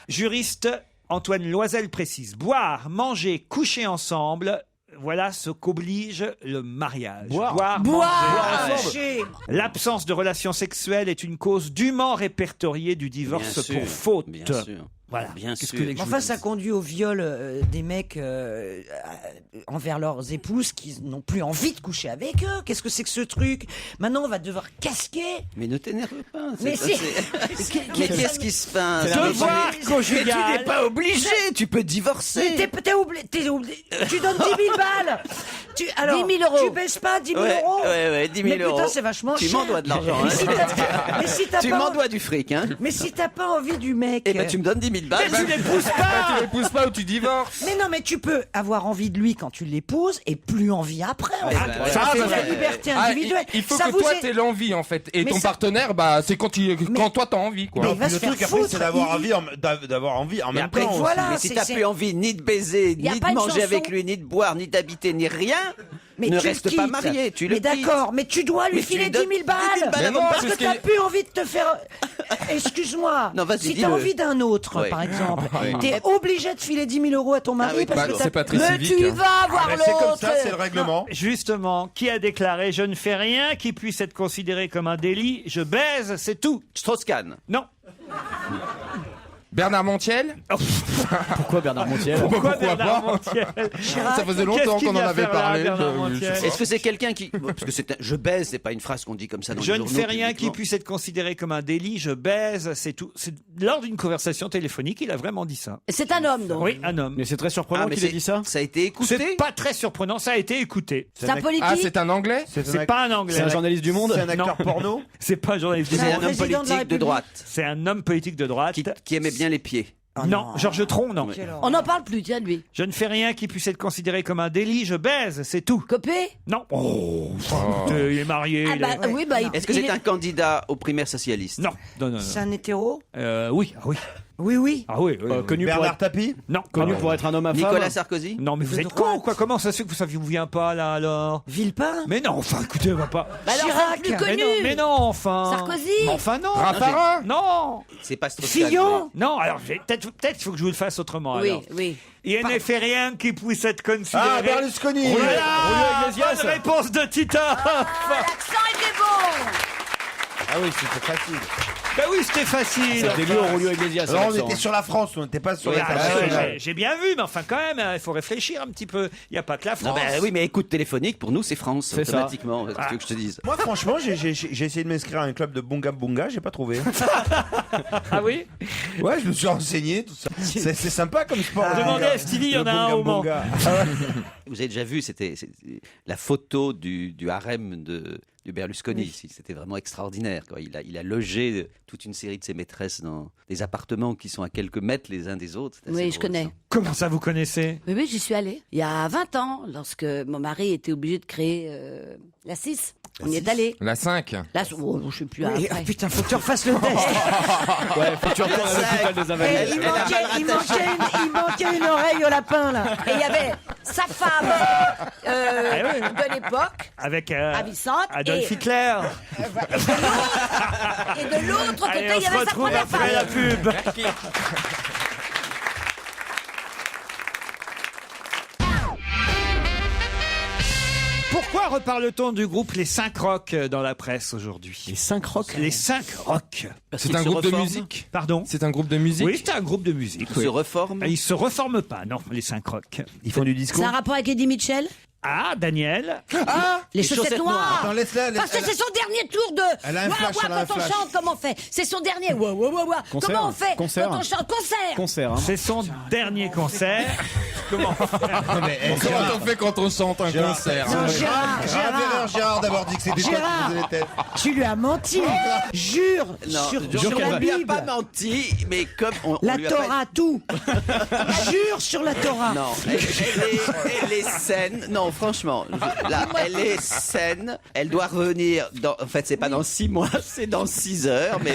Juriste, Antoine Loisel précise, boire, manger, coucher ensemble, voilà ce qu'oblige le mariage. Boire, manger. L'absence de relations sexuelles est une cause dûment répertoriée du divorce Bien sûr, pour faute. bien sûr. Voilà. Bien Qu'est-ce sûr. que les Enfin, ça conduit au viol des mecs envers leurs épouses qui n'ont plus envie de coucher avec eux. Qu'est-ce que c'est que ce truc? Maintenant, on va devoir casquer. Mais ne t'énerve pas. Mais ça, si. Mais qu'est-ce qui se passe? Devoir conjugal. Mais tu n'es pas obligé, tu peux divorcer. Mais t'es oublié. Tu donnes 10 000 balles. Alors, 10 000 euros. Tu baisses pas 10 000 Ouais, euros? ouais, 10 000 Mais euros. putain, c'est vachement Tu cher. m'en dois de l'argent. Hein. Mais si t'as Tu pas m'en envie- dois du fric, hein. Mais si t'as pas envie du mec. Eh ben, tu me donnes 10 000 balles. Tu l'épouses Bah, pas. tu l'épouses pas ou tu divorces. Mais non, mais tu peux avoir envie de lui quand tu l'épouses et plus envie après. en Ouais, fait. bah, ouais. Ça, Ah, c'est bah, la ouais. liberté Ah, individuelle. il faut Ça que vous toi est- t'aies l'envie en fait. Et Mais ton ça- partenaire, bah c'est quand toi t'as envie quoi. Mais Non, il va puis se le truc faire après, foutre. c'est d'avoir Il- envie, d'avoir envie en Mais même après, temps. voilà. mais si c'est- t'as c'est- plus envie ni de baiser, Y a ni pas de une manger chanson avec lui, ni de boire, ni d'habiter, ni rien, Mais ne tu le reste pas quittes. marié. Tu le Mais quittes. d'accord, mais tu dois lui Mais tu filer lui 10 000 donnes 10 000 balles. balles avant de Parce parce que t'as que- plus envie de te faire. Excuse-moi. Non, vas-y, Si dis-le. t'as envie d'un autre, Ouais. par exemple, Ouais. t'es obligé de filer 10 000 euros à ton mari Ah oui, parce pardon. que C'est t'as. pas très Mais civique. tu hein. vas voir Mais c'est comme l'autre. ça, c'est le règlement. Justement, qui a déclaré « Je ne fais rien qui puisse être considéré comme un délit, je baise, c'est tout Strauss-Kahn. ». Non. Bernard Montiel. Pourquoi Bernard Montiel? Pourquoi pourquoi Bernard pas Montiel Ça faisait longtemps Qu'est-ce qu'il qu'on en vient avait faire là, parlé. Bernard je Montiel sais pas. Est-ce que c'est quelqu'un qui... Parce que c'est je baise, c'est pas une phrase qu'on dit comme ça dans Je les ne journaux fais rien qui publiquement. puisse être considéré comme un délit, je baise, c'est tout. C'est lors d'une conversation téléphonique, il a vraiment dit ça. C'est un homme, donc. Oui, un homme. Mais c'est très surprenant Ah, mais qu'il ait dit ça. Ça a été écouté. C'est pas très surprenant, ça a été écouté. C'est un politique. Ah, c'est un anglais. C'est pas un anglais. C'est un journaliste du Monde. C'est un acteur Non. porno. C'est pas un journaliste. C'est du un Monde. homme président de la politique de République. droite C'est un homme politique de droite. qui aimait bien les pieds. Oh non, Georges Tron, non. Quelle horreur. On n'en parle plus, tiens, de lui. Je ne fais rien qui puisse être considéré comme un délit, je baise, c'est tout. Copé. Non. Oh, écoutez, il est marié. Ah il bah est- oui, bah. Est-ce que il c'est un candidat aux primaires socialistes? Non, non, non. C'est un hétéro? Oui, ah oui. Oui, oui. Ah oui, oui, oui. Connu pour Bernard être, Tapie. Non, connu ah, pour être un homme à Nicolas femme. Sarkozy? Non, mais vous De êtes droite. con ou quoi? Comment ça se fait que ça vous vient pas là alors? Villepin? Mais non, enfin écoutez, on va pas. Bah alors, Chirac. c'est le plus Mais connu. non, mais non, enfin. Sarkozy. Mais enfin non. Raffarin. Non. C'est pas Strauss-Kahn. Fillon? Non, alors peut-être il faut que je vous le fasse autrement. Oui, alors. oui. Il ne fait rien qui puisse être considéré. Ah, Berlusconi. Voilà, Julio Iglesias. bonne réponse de Tita. L'accent était bon. Ah oui, c'était facile. Ben oui, c'était facile. C'était lui au Julio Iglesias. Alors on l'accent. était sur la France, on n'était pas sur Oui, l'international. j'ai bien vu, mais enfin quand même, il faut réfléchir un petit peu. Il n'y a pas que la Non, France. ben oui, mais écoute téléphonique, pour nous, c'est France, C'est ça. automatiquement. Qu'est-ce que tu veux que je te dise? Moi, franchement, j'ai essayé de m'inscrire à un club de Bunga Bunga, j'ai pas trouvé. Ah oui. Ouais, je me suis renseigné, tout ça. C'est sympa comme sport. le Demandez bunga. à Stevie, il y en Le a un bunga au Mans. bunga. Vous avez déjà vu, c'était la photo du harem de Berlusconi. C'était vraiment extraordinaire, quoi. Il a logé toute une série de ses maîtresses dans des appartements qui sont à quelques mètres les uns des autres. C'était assez Oui, je drôle, connais. ça. Comment ça vous connaissez? Oui, oui, j'y suis allée. Il y a 20 ans, lorsque mon mari était obligé de créer la 6. On y est allé. La 5. Là, oh, je sais plus. Oui, après. ah, putain, faut que tu refasses le test. Ouais, faut que tu retournes à l'hôpital des Invalides. Il manquait une oreille au lapin, là. Et il y avait sa femme de l'époque, Avec ravissante, Adolf Hitler. et de l'autre côté, Allez, il on y se avait sa retrouve première après la femme. pub. Pourquoi reparle-t-on du groupe Les 5 Rocs dans la presse aujourd'hui? Les 5 Rocs? Les 5 Rocs. C'est un groupe de musique. Pardon? C'est un groupe de musique. Oui, c'est un groupe de musique. Ils se reforment? Ils se reforment pas, non, les 5 Rocs. Ils font du disco. C'est un rapport avec Eddie Mitchell? Ah, Daniel. Ah, les chaussettes noires. Attends, laisse-la. Parce que c'est son dernier tour de. Elle a un flash, elle a un quand on flash. chante, comment on fait? C'est son dernier. Concert. Comment on fait Concert. quand on chante? Concert. Concert. Hein. C'est son dernier concert. Comment Comment on fait quand on chante un concert? Non, Gérard d'avoir dit que c'était toi qui faisais les têtes. Tu lui as menti. Jure sur la On lui a Bible. pas menti, mais comme on La lui a pas- Torah, tout. Jure sur la Torah. Non, elle est saine. Non, franchement, là, elle est saine. Elle doit revenir dans. En fait, c'est pas dans 6 mois, c'est dans 6 heures, mais.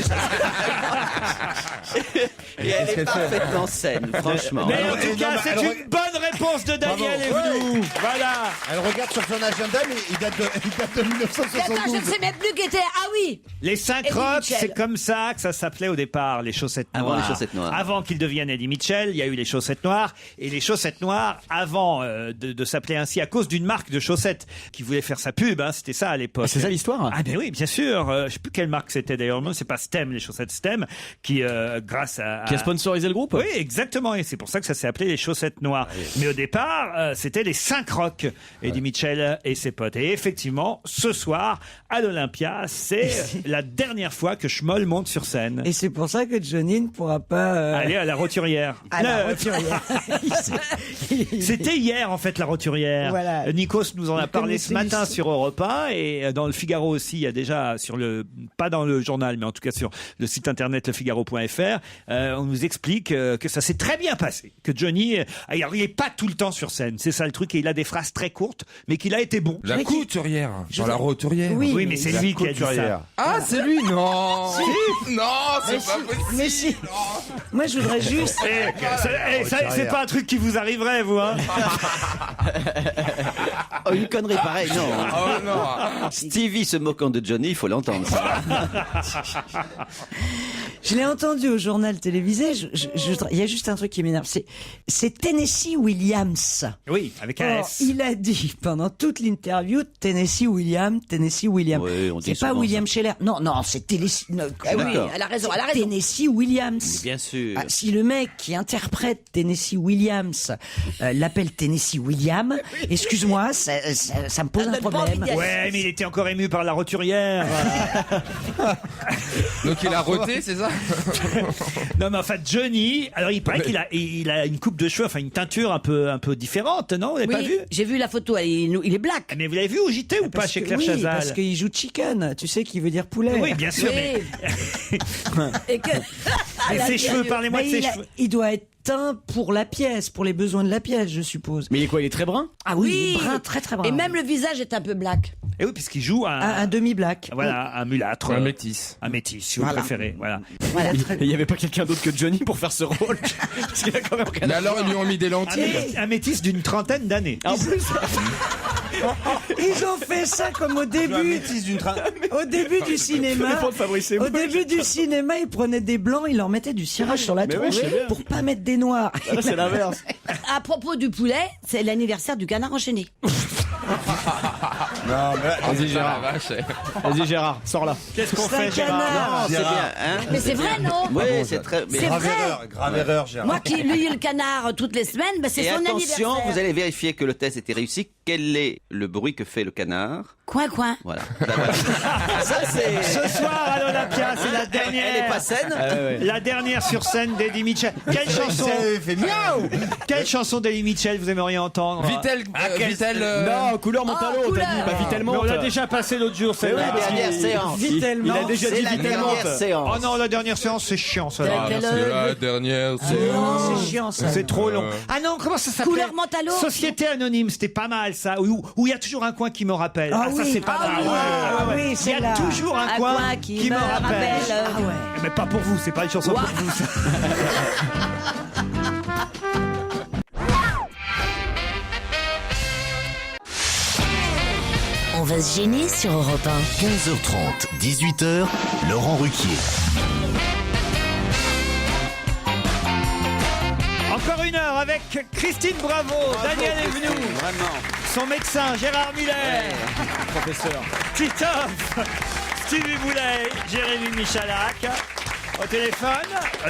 Et elle est parfaitement saine, franchement. Mais en tout cas, c'est une bonne réponse de Daniel Evenou. Voilà. Elle regarde sur son agenda, mais il date de Attends, 1972. je ne sais même plus qui était. Ah oui. Les 5 Eddie Rocs, Mitchell. c'est comme ça que ça s'appelait au départ, les chaussettes Avant noires. les chaussettes noires. Avant qu'ils deviennent Eddie Mitchell, il y a eu les chaussettes noires. Et les chaussettes noires, avant de s'appeler ainsi, à cause d'une marque de chaussettes qui voulait faire sa pub, hein, c'était ça à l'époque. C'est ça l'histoire? Ah ben oui, bien sûr. Je sais plus quelle marque c'était d'ailleurs. Non, c'est pas Stem, les chaussettes Stem, qui grâce à... Qui a sponsorisé le groupe? Oui, exactement. Et c'est pour ça que ça s'est appelé les chaussettes noires. Mais au départ, c'était les 5 Rocs, Eddie Mitchell et ses potes. Et effectivement, ce soir, à l'Olympia, c'est la dernière fois que Schmoll monte sur scène. Et c'est pour ça que Johnny ne pourra pas. Aller à la roturière. À la roturière. C'était hier, en fait, la roturière. Voilà. Nikos nous en a Vous parlé ce connaissez matin l'histoire. sur Europe 1 et dans le Figaro aussi. Il y a déjà pas dans le journal, mais en tout cas sur le site internet lefigaro.fr, on nous explique que ça s'est très bien passé. Que Johnny, il n'est pas tout le temps sur scène. C'est ça le truc. Et il a des phrases très courtes, mais qu'il a été bon. La couturière. Dans la roturière. Oui, mais c'est lui qui a dit ça. Ah, c'est lui? Non. Non, c'est pas possible. Mais si. Moi, je voudrais juste. C'est pas un truc qui vous arriverait, vous, hein? Oh, une connerie pareille, non. Oh non. Stevie se moquant de Johnny, il faut l'entendre. ça. Je l'ai entendu au journal télévisé. Il y a juste un truc qui m'énerve. C'est Tennessee Williams. Oui, avec un Or, S. il a dit pendant toute l'interview Tennessee Williams. Oui, on dit C'est pas souvent William Scheller. Non, c'est Tennessee. Ah oui, D'accord. elle a raison. Tennessee Williams. Bien sûr. Ah, si le mec qui interprète Tennessee Williams l'appelle Tennessee William, excuse-moi, ça me pose un problème. Ouais, mais il était encore ému par la roturière. Donc il a roté, c'est ça? Non, mais enfin, Johnny, alors il paraît qu'il a une coupe de cheveux, enfin une teinture un peu différente, non? Vous l'avez pas vu? J'ai vu la photo, il est black. Mais vous l'avez vu au JT ou pas chez Claire Chazal? Parce qu'il joue chicken, tu sais, qui veut dire poulet. Oui, bien sûr, mais... Et que... Et ses cheveux, parlez-moi de ses cheveux. Il doit être teint pour la pièce, pour les besoins de la pièce, je suppose. Mais il est quoi? Il est très brun? Ah oui, il est brun, très très brun. Et même le visage est un peu black. Et oui, puisqu'il joue un demi-black. Voilà, un mulâtre. Un métis. Un métis, si vous préférez. Voilà. Il n'y avait pas quelqu'un d'autre que Johnny pour faire ce rôle. Parce qu'il a quand même rien Mais à alors, faire. ils lui ont mis des lentilles. Un métis d'une trentaine d'années. En plus, Ils ont fait ça comme au début. Au début du cinéma. dépend de Fabrice Au Eboué. début du cinéma, ils prenaient des blancs, ils leur mettaient du cirage sur la Mais tronche oui, je sais bien. pour pas mettre des noirs. Ah, là, c'est l'inverse. À propos du poulet, c'est l'anniversaire du canard enchaîné. Non, mais Vas-y, Gérard. Vas-y, Gérard, sors là. Qu'est-ce qu'on C'est un fait, Gérard? canard. Non, c'est bien. Hein, Mais c'est vrai, non? Oui, c'est très. mais- C'est vrai. grave erreur, Gérard. Moi qui lis le canard toutes les semaines, c'est Et son attention, anniversaire. vous allez vérifier que le test était réussi. Quel est le bruit que fait le canard? Coin, coin. Voilà. Ben voilà. Ça, c'est. Ce soir à l'Olympia, c'est la dernière. Elle est pas saine. La dernière sur scène d'Eddie Mitchell. Quelle chanson? Ça fait miaou. Quelle chanson d'Eddie Mitchell vous aimeriez entendre? Vitel. Vitel. Non, couleur Montalo, Oh, t'as dit. couleur. Pas Vitel Mais on l'a Monte. déjà passé l'autre jour, C'est celle-là. la dernière séance. Il a déjà C'est dit la Vitel dernière Monte. séance. Oh non, la dernière séance, c'est chiant, ça. Ah, c'est la dernière. Non, c'est chiant ça. C'est trop long. Ah non, comment ça s'appelle? Couleur Mentalo. Société Anonyme, c'était pas mal ça. Où il y a toujours un coin qui me rappelle. Ah ça oui. c'est pas Ah mal. oui. Ah oui, Il y c'est a là. toujours un coin qui me rappelle. Ah ouais. Mais pas pour vous, c'est pas une chanson pour vous. ça. On va se gêner sur Europe 1. 15h30, 18h, Laurent Ruquier. encore une heure avec Christine Bravo, Daniel Evenou, son médecin Gérard Miller, professeur Titoff, Stevie Boulet, Jérémy Michalak. Au téléphone,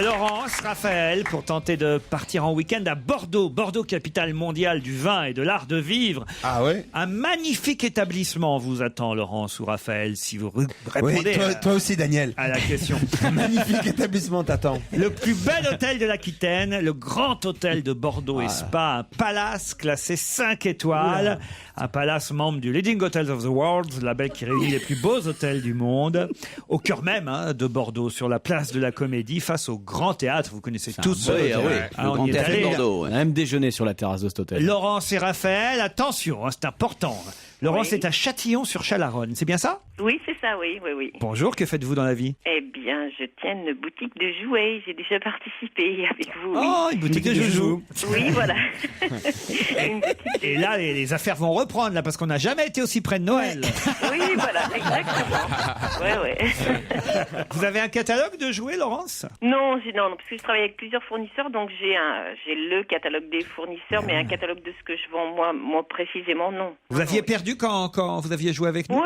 Laurence, Raphaël, pour tenter de partir en week-end à Bordeaux. Bordeaux, capitale mondiale du vin et de l'art de vivre. Ah ouais. Un magnifique établissement vous attend, Laurence ou Raphaël, si vous répondez toi aussi, Daniel. à la question. Un magnifique établissement t'attend. Le plus bel hôtel de l'Aquitaine, le Grand Hôtel de Bordeaux et Spa, un palace classé 5 étoiles. Un palace membre du Leading Hotels of the World, label qui réunit les plus beaux hôtels du monde. Au cœur même de Bordeaux, sur la place de la Comédie, face au Grand Théâtre. Vous connaissez tous ce hôtel. Le Grand Théâtre de Bordeaux. On a même déjeuné sur la terrasse de cet hôtel. Laurence et Raphaël, attention, c'est important. Laurence est à Châtillon-sur-Chalaronne, c'est bien ça? Oui, c'est ça, oui. Bonjour, que faites-vous dans la vie? Eh bien, je tiens une boutique de jouets. J'ai déjà participé avec vous. Oh, une boutique de joujoux. Oui, voilà. Et là, les affaires vont reprendre, là, parce qu'on n'a jamais été aussi près de Noël. Oui, voilà, exactement. Ouais. Vous avez un catalogue de jouets, Laurence? Non, parce que je travaille avec plusieurs fournisseurs, donc j'ai le catalogue des fournisseurs, mais un catalogue de ce que je vends moi précisément, non. Vous aviez perdu quand vous aviez joué avec nous? Ouais.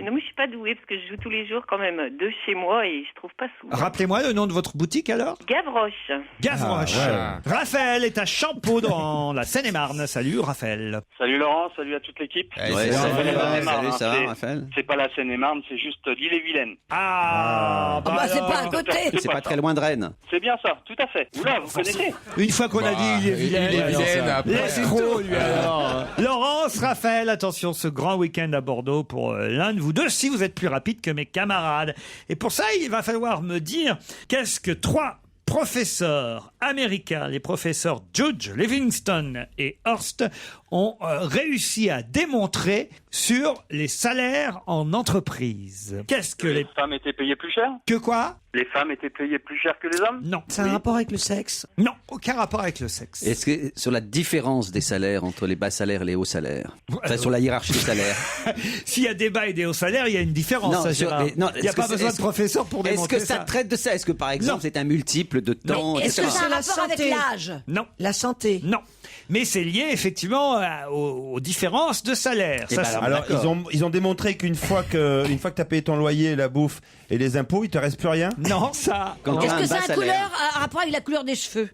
Non, mais je suis pas douée parce que je joue tous les jours quand même de chez moi et je trouve pas souvent. Rappelez-moi le nom de votre boutique alors? Gavroche. Raphaël est à Champeau dans la Seine-et-Marne. Salut Raphaël. Salut Laurent, salut à toute l'équipe. Salut, ça va Raphaël? C'est pas la Seine-et-Marne, c'est juste l'île-et-Vilaine. C'est pas à côté. C'est pas très loin de Rennes. C'est bien ça, tout à fait. Oula, vous connaissez? Une fois qu'on a dit l'île-et-Vilaine, laisse trop lui alors. Laurence, Raphaël, attention, ce grand week-end à Bordeaux pour l'un de vous deux, si vous êtes plus rapide que mes camarades. Et pour ça, il va falloir me dire qu'est-ce que 3 professeurs américains, les professeurs Judge, Livingston et Hearst, ont réussi à démontrer sur les salaires en entreprise. Qu'est-ce que les femmes étaient payées plus cher? Que quoi? Les femmes étaient payées plus cher que les hommes? Non. Ça a un rapport avec le sexe? Non, aucun rapport avec le sexe. Est-ce que sur la différence des salaires entre les bas salaires et les hauts salaires, sur la hiérarchie des salaires? S'il y a des bas et des hauts salaires, il y a une différence. Il n'y a pas besoin de professeur pour démontrer ça. Est-ce que ça traite de ça? Est-ce que par exemple c'est un multiple de temps? Est-ce que ça a un rapport avec l'âge? Non. La santé? Non. Mais c'est lié effectivement aux différences de salaire. Alors ils ont démontré qu'une fois que tu as payé ton loyer, la bouffe et les impôts, il te reste plus rien. Non, ça. Est-ce que ça a un rapport avec la couleur des cheveux?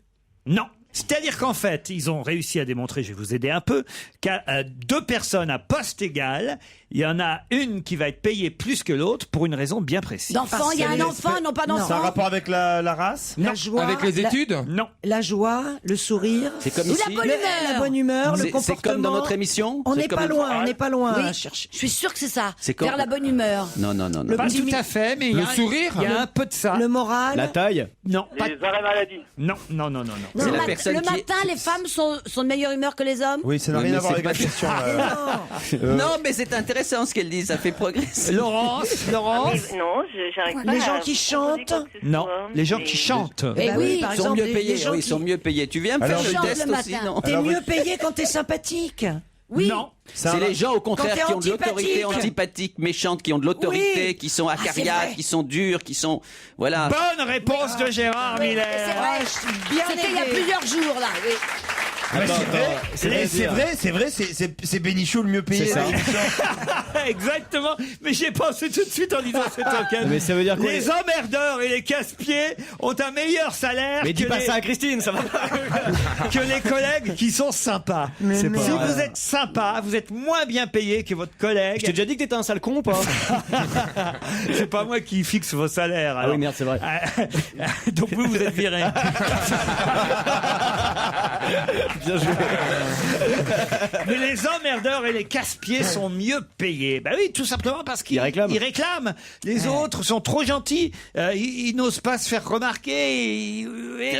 Non. C'est-à-dire qu'en fait, ils ont réussi à démontrer, je vais vous aider un peu, qu'à 2 personnes à poste égal, il y en a une qui va être payée plus que l'autre pour une raison bien précise. D'enfant, il y a un enfant, non pas d'enfant. Ça a un rapport avec la race? La joie, avec les études? Non. La joie, le sourire. C'est comme ici. La bonne humeur, le comportement. C'est comme dans notre émission? On n'est pas loin, Oui, à chercher. je suis sûre que c'est ça. Comme... Faire la bonne humeur. Non. Pas tout à fait, mais le sourire. Il y a un peu de ça. Le moral. La taille. Non. Les arrêts maladie. Non. C'est la personne le matin, les femmes sont de meilleure humeur que les hommes? Oui, ça n'a rien à voir avec la question. Non, mais c'est intéressant ce qu'elle dit, ça fait progresser. Laurence. Non, j'arrive pas. Les gens qui chantent? Non, les gens qui chantent. Oui, Ils sont mieux payés. Oui, ils sont mieux payés. Tu viens me faire le test aussi, non? T'es mieux payé quand t'es sympathique? Oui. Non. C'est les gens au contraire qui ont de l'autorité, antipathique, antipathiques, méchantes, qui ont de l'autorité, qui sont acariates, qui sont dures, qui sont voilà. Bonne réponse de Gérard Miller. C'est vrai. C'était il y a plusieurs jours là. Oui. C'est vrai, c'est Bénichou le mieux payé. Exactement. Mais j'ai pensé tout de suite en disant cette enquête. Mais ça veut dire quoi? Les emmerdeurs et les casse-pieds ont un meilleur salaire. Mais dis pas ça à Christine, ça va pas. Que les collègues qui sont sympas. Si vous êtes sympa, vous êtes moins bien payé que votre collègue. Je t'ai déjà dit que t'étais un sale con ou pas? C'est pas moi qui fixe vos salaires. Ah oui, merde, c'est vrai. Donc vous êtes viré. Bien joué. Mais les emmerdeurs et les casse-pieds sont mieux payés. Bah oui, tout simplement parce qu'ils réclament. Les autres sont trop gentils. Ils n'osent pas se faire remarquer.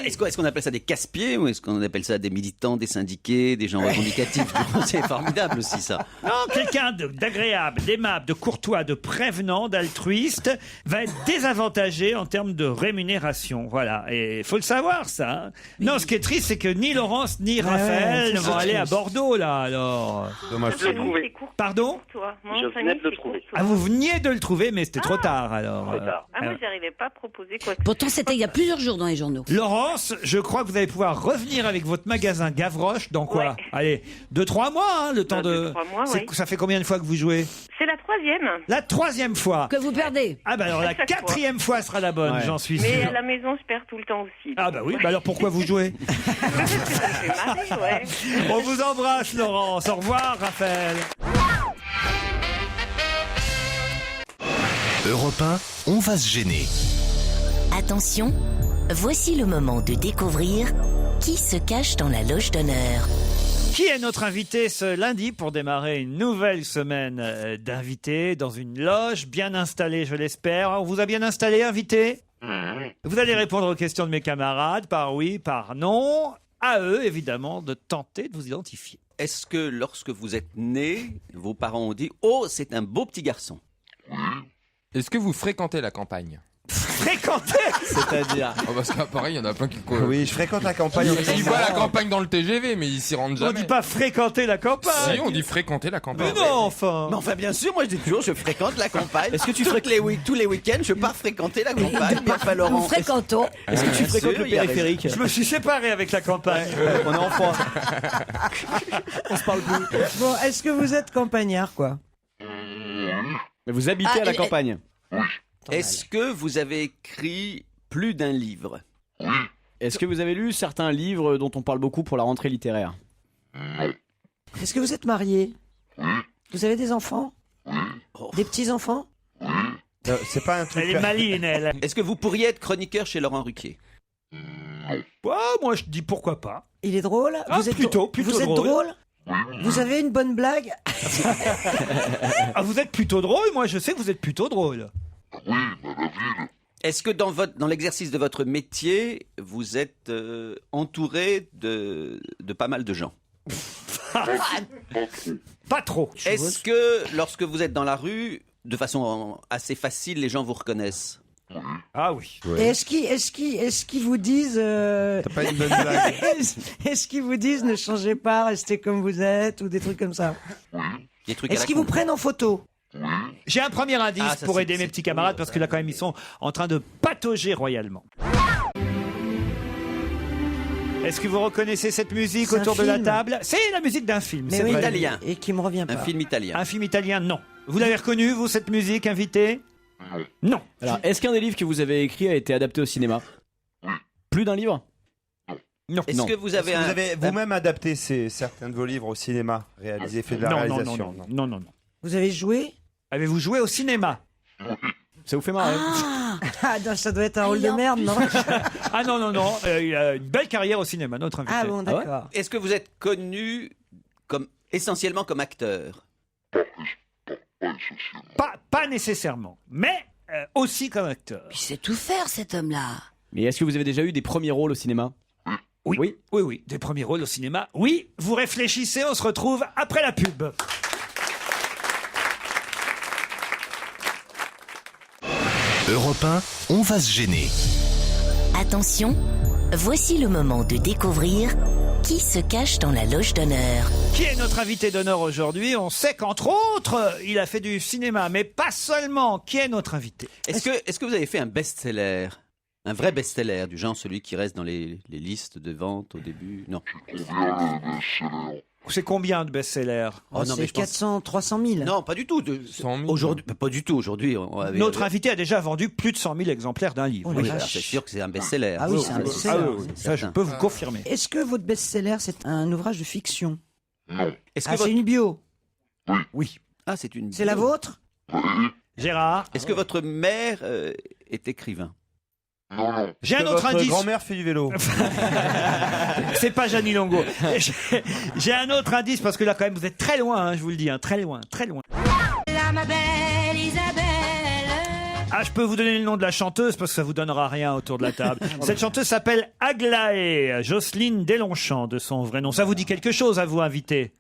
Est-ce qu'on appelle ça des casse-pieds ou est-ce qu'on appelle ça des militants, des syndiqués, des gens revendicatifs? C'est formidable aussi ça. Non, quelqu'un d'agréable, d'aimable, de courtois, de prévenant, d'altruiste va être désavantagé en termes de rémunération. Voilà. Et il faut le savoir ça. Hein. Non, ce qui est triste, c'est que ni Laurence ni Raphaël c'est vont ça. aller à Bordeaux, là, alors. Dommage. Je l'ai trouvé. Pardon? Je venais de le trouver. Ah, vous veniez de le trouver, mais c'était trop tard, alors. Trop tard. Ah, moi, j'arrivais pas à proposer quoi que Pourtant, c'était il y a plusieurs jours dans les journaux. Laurence, je crois que vous allez pouvoir revenir avec votre magasin Gavroche dans quoi? Ouais. Allez, 2-3 mois, hein, le temps de... 2-3 mois, C'est- oui. Ça fait combien de fois que vous jouez? C'est la 3e. La 3e fois. Que vous perdez. Ah bah alors la Chaque fois. 4e fois sera la bonne, Ouais. j'en suis Mais sûr. à la maison, je perds tout le temps aussi. Ah bah oui, bah alors pourquoi vous jouez? Ça me fait marrer, ouais. On vous embrasse, Laurence. Au revoir, Raphaël. Europe 1, on va se gêner. Attention, voici le moment de découvrir qui se cache dans la loge d'honneur. Qui est notre invité ce lundi pour démarrer une nouvelle semaine d'invités dans une loge bien installée, je l'espère. On vous a bien installé, invité? Vous allez répondre aux questions de mes camarades par oui, par non. À eux, évidemment, de tenter de vous identifier. Est-ce que lorsque vous êtes né, vos parents ont dit « Oh, c'est un beau petit garçon » Est-ce que vous fréquentez la campagne? Fréquenter? C'est-à-dire Parce qu'à Paris, il y en a plein qui... Oui, je fréquente la campagne. Ils voient la campagne dans le TGV, mais ils s'y rendent On jamais. dit pas fréquenter la campagne. Si, on dit fréquenter la campagne. Mais non, enfin. Mais enfin, bien sûr, moi je dis toujours, je fréquente la campagne. Est-ce que tu tous les week-ends, je pars fréquenter la campagne. Mais enfin, Laurent, Nous fréquentons. Est-ce que tu Bien fréquentes sûr, le il y a périphérique? Je me suis séparé avec la campagne. On est en froid. On se parle plus. Bon, est-ce que vous êtes campagnard, quoi? Mais vous habitez à la campagne. est-ce que vous avez écrit plus d'un livre? Est-ce que vous avez lu certains livres dont on parle beaucoup pour la rentrée littéraire? Est-ce que vous êtes marié? Vous avez des enfants? Des petits-enfants? C'est pas un truc. Elle est maligne, elle. Est-ce que vous pourriez être chroniqueur chez Laurent Ruquier? Moi, je dis pourquoi pas. Il est drôle? Ah, vous êtes plutôt vous êtes drôle. drôle? Vous avez une bonne blague? Ah, vous êtes plutôt drôle. Moi, je sais que vous êtes plutôt drôle. Est-ce que dans l'exercice de votre métier, vous êtes entouré de pas mal de gens? Pas trop. Est-ce que lorsque vous êtes dans la rue, de façon assez facile, les gens vous reconnaissent? Ah oui. Et est-ce qu'ils vous disent... T'as pas une bonne blague. Est-ce qu'ils vous disent ne changez pas, restez comme vous êtes, ou des trucs comme ça? Des trucs à Est-ce la qu'ils con. vous prennent en photo? J'ai un premier indice Ah, ça, pour c'est- aider mes c'est- petits camarades parce que là, quand même, ils sont en train de patauger royalement. Est-ce que vous reconnaissez cette musique C'est un autour de la film. table? C'est la musique d'un film. Mais c'est oui, vrai. italien. Et qui me revient pas. Un film italien. Un film italien, non. Vous l'avez reconnu, vous, cette musique, invité? Non. Alors, est-ce qu'un des livres que vous avez écrits a été adapté au cinéma? Plus d'un livre? Non. Est-ce que vous avez Est-ce que un... vous avez vous-même adapté certains de vos livres au cinéma, réalisé, fait de la Non, non, réalisation? non. Vous avez joué? Avez-vous joué au cinéma? Ça vous fait marrer? Ah, non, ça doit être un rôle de merde, non? Ah non. Il a une belle carrière au cinéma, notre invité. Ah bon, d'accord. Est-ce que vous êtes connu essentiellement comme acteur? Pas nécessairement, mais aussi comme acteur. Il sait tout faire, cet homme-là. Mais est-ce que vous avez déjà eu des premiers rôles au cinéma? Oui. Des premiers rôles au cinéma. Oui, vous réfléchissez, on se retrouve après la pub. Europe 1, on va se gêner. Attention, voici le moment de découvrir qui se cache dans la loge d'honneur. Qui est notre invité d'honneur aujourd'hui? On sait qu'entre autres, il a fait du cinéma, mais pas seulement. Qui est notre invité? Est-ce que vous avez fait un best-seller? Un vrai best-seller, du genre celui qui reste dans les listes de vente au début? Non. C'est combien de best-sellers? Oh, non, mais c'est je pense- 400, 300 000. Non, pas du tout. 100 000. Aujourd'hui, pas du tout. Aujourd'hui, on avait... Notre invité a déjà vendu plus de 100 000 exemplaires d'un livre. Oh, la Oui, vache. c'est sûr que c'est un best-seller. Ah oui, c'est un best-seller. Ah oui, ça, je peux vous confirmer. Est-ce que votre best-seller, c'est un ouvrage de fiction? Est-ce que Ah, votre... c'est une bio. Oui. Ah, c'est une... C'est la vôtre? Gérard? Est-ce que votre mère est écrivain? J'ai un Est-ce que autre votre indice. grand-mère fait du vélo. C'est pas Jeannie Longo. J'ai un autre indice parce que là, quand même, vous êtes très loin, hein, je vous le dis, hein, très loin, très loin. Là, ma belle Isabelle. Ah, je peux vous donner le nom de la chanteuse parce que ça vous donnera rien autour de la table. Cette chanteuse s'appelle Aglaé, Jocelyne Deslongchamps de son vrai nom. Ça vous dit quelque chose à vous, invité?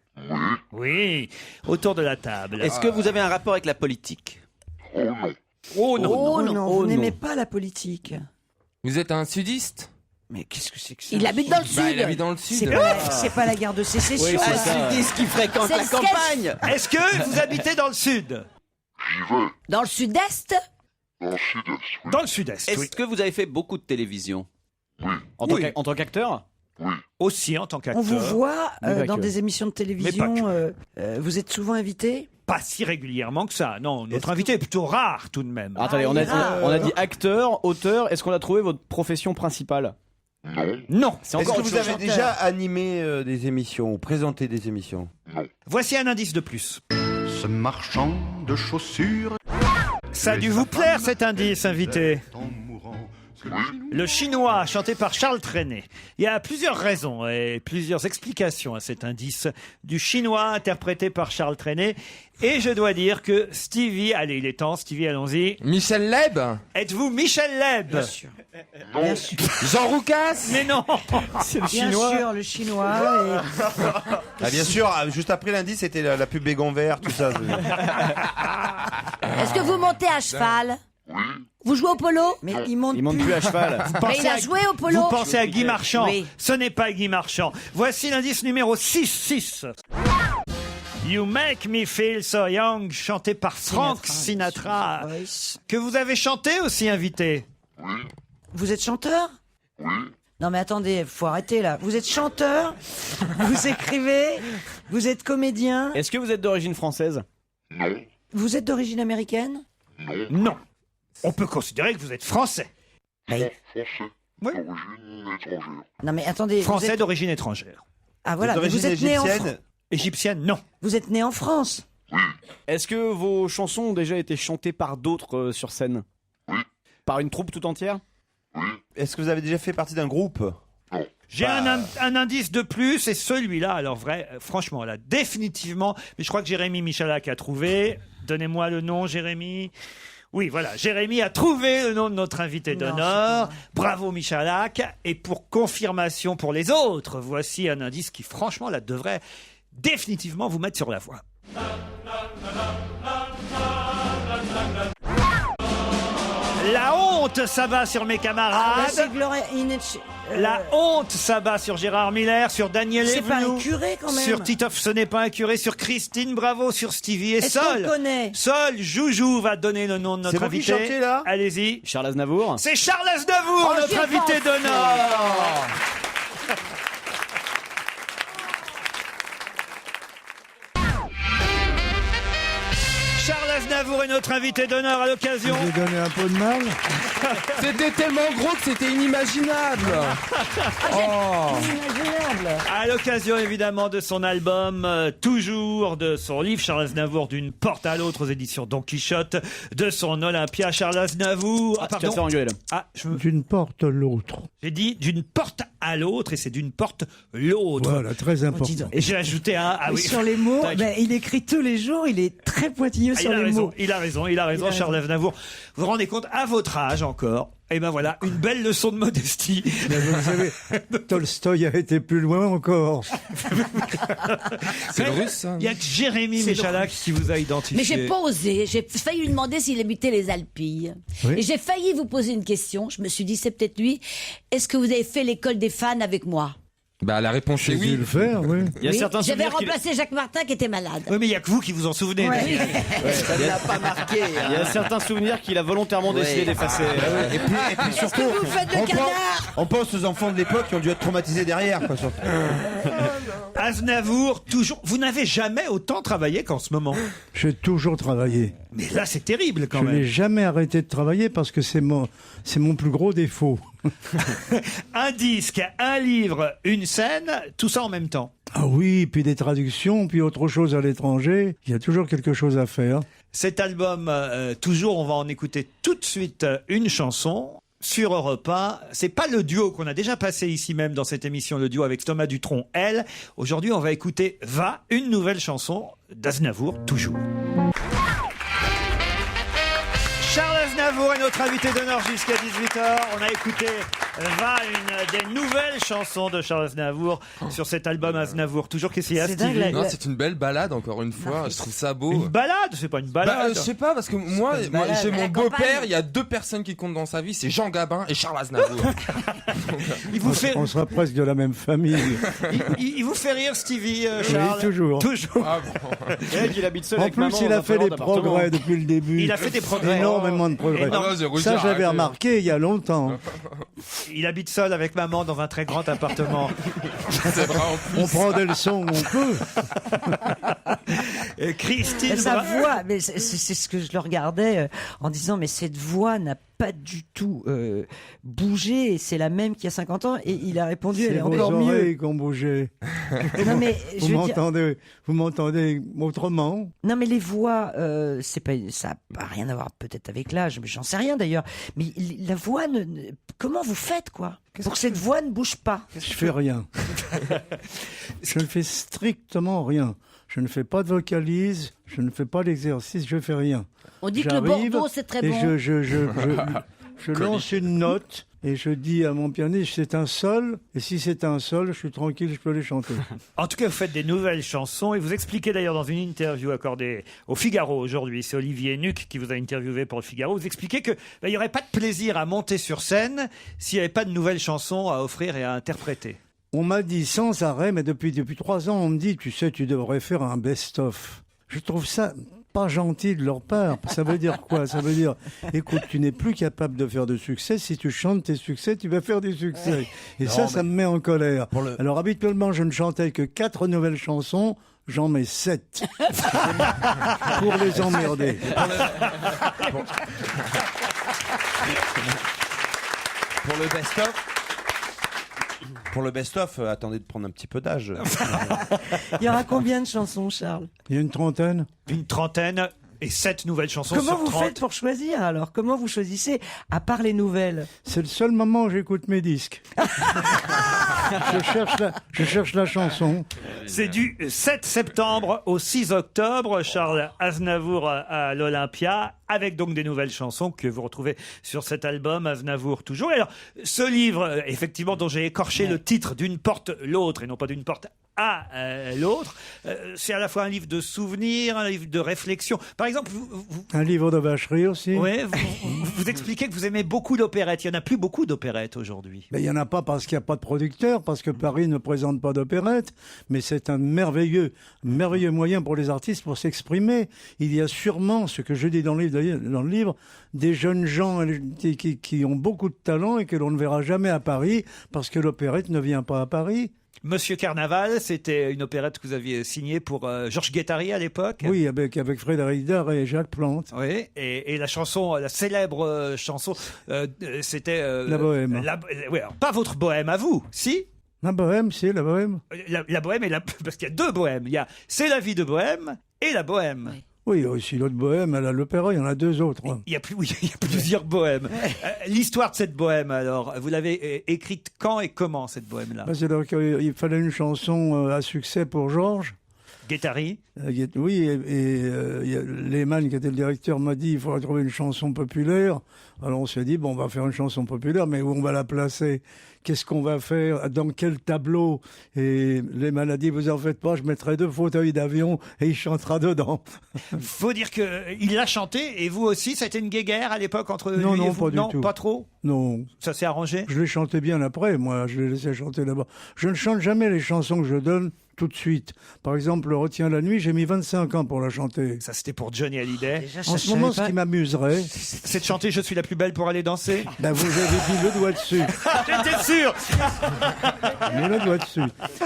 Oui, autour de la table. Est-ce que vous avez un rapport avec la politique? Oh non. Oh non, vous Oh n'aimez non. pas la politique. Vous êtes un sudiste? Mais qu'est-ce que c'est que ça? Il habite dans le sud. Il habite dans le sud. C'est pas la guerre de sécession. Oui, c'est là. ça. Sudiste qui fréquente C'est la le sketch. campagne. Est-ce que vous habitez dans le sud? Dans le sud-est? Dans le sud-est, Est-ce oui. que vous avez fait beaucoup de télévision? En tant qu'acteur? Aussi en tant qu'acteur. On vous voit Mais pas dans que. des émissions de Mais télévision. Vous êtes souvent invité? Pas si régulièrement que ça. Non, notre invité est plutôt rare tout de même. Attendez, on a dit acteur, auteur. Est-ce qu'on a trouvé votre profession principale? Non. C'est Est-ce encore que autre vous avez chose. déjà animé des émissions ou présenté des émissions? Voici un indice de plus. Ce marchand de chaussures. Ça a dû vous plaire cet indice, invité. Le chinois, chanté par Charles Trenet. Il y a plusieurs raisons et plusieurs explications à cet indice du chinois interprété par Charles Trenet. Et je dois dire que Stevie, allez, il est temps, Stevie, allons-y. Michel Leb? Êtes-vous Michel Leb? Bien sûr. Jean Roucas? Mais non. C'est le Bien chinois. sûr, le chinois. Ah, bien sûr, juste après l'indice, c'était la pub Bégon Vert, tout ça. Est-ce que vous montez à cheval? Vous jouez au polo? Mais il monte plus à cheval. Mais il a joué au polo. Vous pensez à Guy Marchand? Oui. Ce n'est pas Guy Marchand. Voici l'indice numéro 6. You Make Me Feel So Young, chanté par Frank Sinatra. Que vous avez chanté aussi, invité? Vous êtes chanteur? Non mais attendez, faut arrêter là. Vous êtes chanteur? Vous écrivez? Vous êtes comédien? Est-ce que vous êtes d'origine française? Vous êtes d'origine américaine? Non. On peut considérer que vous êtes français. Oui. Oui. Non mais attendez. Français vous êtes... d'origine étrangère. Ah voilà, mais D'origine vous êtes né en égyptienne? France. Égyptienne, non. Vous êtes né en France? Est-ce que vos chansons ont déjà été chantées par d'autres sur scène? Par une troupe tout entière? Est-ce que vous avez déjà fait partie d'un groupe? J'ai un indice de plus, et celui-là, alors vrai, franchement, là, définitivement, mais je crois que Jérémy Michalak a trouvé. Donnez-moi le nom, Jérémy. Oui, voilà, Jérémy a trouvé le nom de notre invité d'honneur. Bravo Michalak. Et pour confirmation pour les autres, voici un indice qui, franchement, là, devrait définitivement vous mettre sur la voie. La honte s'abat sur mes camarades. C'est Gloria Inech. La honte s'abat sur Gérard Miller, sur Daniel C'est pas Evenou, un curé, quand même. sur Titoff, ce n'est pas un curé, sur Christine Bravo, sur Stevie et Est-ce qu'on Sol. le connaît? Sol, Joujou va donner le nom de notre C'est vous qui invité. chantez, là? Allez-y. Charles Aznavour. C'est Charles Aznavour, Oh, notre j'y invité pense. d'honneur. Charles Aznavour est notre invité d'honneur à l'occasion. J'ai donné un peu de mal. C'était tellement gros que c'était inimaginable. À l'occasion évidemment de son album Toujours, de son livre Charles Aznavour d'une porte à l'autre aux éditions Don Quichotte, de son Olympia Charles Aznavour. Ah, tu vas te faire engueuler, là. Ah, D'une porte à l'autre. j'ai dit d'une porte à l'autre et c'est d'une porte l'autre. Voilà, très important. Et j'ai ajouté un. Ah Et oui. sur les mots, Tac. ben, il écrit tous les jours, il est très pointilleux Ah, sur les mots. il a raison, Charles Aznavour. Vous vous rendez compte, à votre âge encore, et ben voilà, une belle leçon de modestie. Mais vous savez, Tolstoï a été plus loin encore. C'est le russe, ça. Il y a que Jérémy C'est Michalak qui vous a identifié. Mais j'ai pas osé. J'ai failli lui demander s'il habitait les Alpilles. Oui. Et j'ai failli vous poser une question. Je me suis dit, c'est peut-être lui. Est-ce que vous avez fait l'école des fans avec moi? Bah la réponse est J'ai dû oui. le faire, oui. Il y a Oui, certains j'avais souvenirs qu'il- remplacé Jacques Martin qui était malade. Oui, mais il y a que vous qui vous en souvenez. Ouais. Daniel. Ça ne l'a pas marqué. Il y a certains souvenirs qu'il a volontairement décidé d'effacer. Et puis Est-ce surtout, que vous faites le canard? on pense aux enfants de l'époque qui ont dû être traumatisés derrière, quoi, surtout. Aznavour, toujours. Vous n'avez jamais autant travaillé qu'en ce moment. J'ai toujours travaillé. Mais là, c'est terrible quand Je n'ai même. jamais arrêté de travailler parce que c'est mon plus gros défaut. Un disque, un livre, une scène, tout ça en même temps. Ah oui, puis des traductions, puis autre chose à l'étranger. Il y a toujours quelque chose à faire. Cet album, toujours, on va en écouter tout de suite une chanson. Sur Europe 1, c'est pas le duo qu'on a déjà passé ici même dans cette émission, le duo avec Thomas Dutronc, elle. Aujourd'hui, on va écouter Va, une nouvelle chanson d'Aznavour, toujours. Charles Aznavour est notre invité d'honneur jusqu'à 18h. On a écouté Va, une des nouvelles chansons de Charles Aznavour sur cet album Aznavour. Toujours qu'est-ce qu'il y a, Stevie? Non, c'est une belle balade, encore une fois. Je trouve ça beau. Une balade? C'est pas une balade. Je sais pas, parce que moi j'ai mon beau-père, il y a 2 personnes qui comptent dans sa vie, c'est Jean Gabin et Charles Aznavour. On sera presque de la même famille. Il vous fait rire, Stevie, Charles? Oui, toujours. Ah bon. Il habite seul En avec plus, maman il dans a un fait très des grand appartement. progrès depuis le début. Il a fait des progrès. Énormément de progrès. Ça, j'avais remarqué il y a longtemps. Il habite seul avec maman dans un très grand appartement. On prend des leçons où on peut. Et Christine. Sa voix, mais c'est ce que je le regardais en disant, mais cette voix n'a pas du tout bougé, c'est la même qu'il y a 50 ans, et il a répondu, elle est encore mieux. C'est vos oreilles qui ont bougé. Non, mais vous m'entendez autrement? Non, mais les voix, c'est pas, ça n'a rien à voir peut-être avec l'âge, mais j'en sais rien d'ailleurs. Mais la voix, comment vous faites, quoi, pour que cette voix ne bouge pas? Je fais rien. Je ne fais strictement rien. Je ne fais pas de vocalise, je ne fais pas d'exercice, je fais rien. On dit que le Bordeaux, c'est très bon. Et je lance une note et je dis à mon pianiste, c'est un sol, et si c'est un sol, je suis tranquille, je peux les chanter. En tout cas, vous faites des nouvelles chansons et vous expliquez d'ailleurs dans une interview accordée au Figaro aujourd'hui, c'est Olivier Nuc qui vous a interviewé pour le Figaro, vous expliquez que il n'y aurait pas de plaisir à monter sur scène s'il n'y avait pas de nouvelles chansons à offrir et à interpréter. On m'a dit sans arrêt, mais depuis 3 ans, on me dit, tu sais, tu devrais faire un best-of. Je trouve ça pas gentil de leur part. Ça veut dire quoi? Ça veut dire, écoute, tu n'es plus capable de faire de succès. Si tu chantes tes succès, tu vas faire des succès. Et non, ça me met en colère. Alors habituellement, je ne chantais que 4 nouvelles chansons. J'en mets 7. Pour les emmerder. Pour le best-of. Pour le best-of, attendez de prendre un petit peu d'âge. Il y aura combien de chansons, Charles? Il y a une trentaine. Une trentaine et 7 nouvelles chansons. Comment sur 30. vous faites pour choisir alors? Comment vous choisissez, à part les nouvelles? C'est le seul moment où j'écoute mes disques. Je cherche la chanson. C'est du 7 septembre au 6 octobre, Charles Aznavour à l'Olympia, avec donc des nouvelles chansons que vous retrouvez sur cet album Aznavour toujours. Et alors, ce livre, effectivement, dont j'ai écorché le titre, D'une porte l'autre, et non pas d'une porte à l'autre, c'est à la fois un livre de souvenirs, un livre de réflexion. Par exemple, un livre de vacherie aussi. Oui, vous expliquez que vous aimez beaucoup d'opérettes. Il n'y en a plus beaucoup d'opérettes aujourd'hui. Mais il n'y en a pas parce qu'il n'y a pas de producteur, parce que Paris ne présente pas d'opérette, mais c'est un merveilleux moyen pour les artistes pour s'exprimer. Il y a sûrement, ce que je dis dans le livre, des jeunes gens qui ont beaucoup de talent et que l'on ne verra jamais à Paris parce que l'opérette ne vient pas à Paris. Monsieur Carnaval, c'était une opérette que vous aviez signée pour Georges Guettari à l'époque. Oui, avec Frédéric Dard et Jacques Plante. Oui, et la chanson, la célèbre chanson, c'était... La Bohème. Oui, alors, pas votre Bohème à vous, si? La Bohème, c'est la Bohème. La Bohème, parce qu'il y a 2 Bohèmes. Il y a C'est la vie de Bohème et la Bohème. Oui, aussi l'autre bohème, elle a l'opéra, il y en a 2 autres. Il y a plusieurs bohèmes. L'histoire de cette bohème, alors, vous l'avez écrite quand et comment, cette bohème-là? C'est-à-dire qu'il fallait une chanson à succès pour Georges. Guettari. Oui, et Lehmann, qui était le directeur, m'a dit il faudrait trouver une chanson populaire. Alors on s'est dit, bon, on va faire une chanson populaire, mais où on va la placer? Qu'est-ce qu'on va faire? Dans quel tableau? Et Lehmann a dit, vous en faites pas, je mettrai 2 fauteuils d'avion et il chantera dedans. Faut dire qu'il l'a chanté, et vous aussi, ça a été une guéguerre à l'époque entre lui et vous? Non, pas du tout. Non, pas trop? Non. Ça s'est arrangé? Je l'ai chanté bien après, moi, je l'ai laissé chanter d'abord. Je ne chante jamais les chansons que je donne tout de suite. Par exemple, Retiens la nuit, j'ai mis 25 ans pour la chanter. Ça, c'était pour Johnny Hallyday. Déjà, en ce moment, ce qui m'amuserait... c'est de chanter Je suis la plus belle pour aller danser. Ben, vous avez dit le doigt dessus. J'étais sûr. Mais le doigt dessus.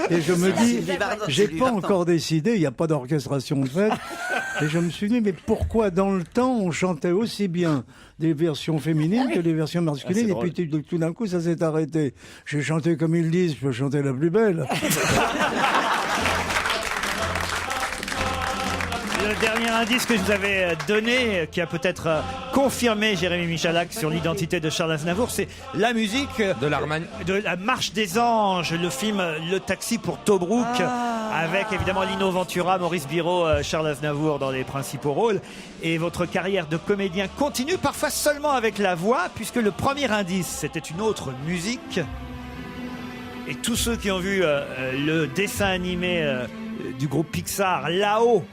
Et je me dis, j'ai pas encore décidé, il n'y a pas d'orchestration de fait. Et je me suis dit, mais pourquoi dans le temps, on chantait aussi bien des versions féminines que des versions masculines, et puis tout d'un coup, ça s'est arrêté. J'ai chanté comme ils disent, je peux chanter la plus belle. Le dernier indice que je vous avais donné, qui a peut-être confirmé Jérémy Michalak sur l'identité de Charles Aznavour, c'est la musique de l'Armani, de La Marche des Anges, le film Le Taxi pour Tobruk. avec évidemment Lino Ventura, Maurice Biro, Charles Aznavour dans les principaux rôles. Et votre carrière de comédien continue, parfois seulement avec la voix, puisque le premier indice, c'était une autre musique. Et tous ceux qui ont vu le dessin animé du groupe Pixar, Là-haut,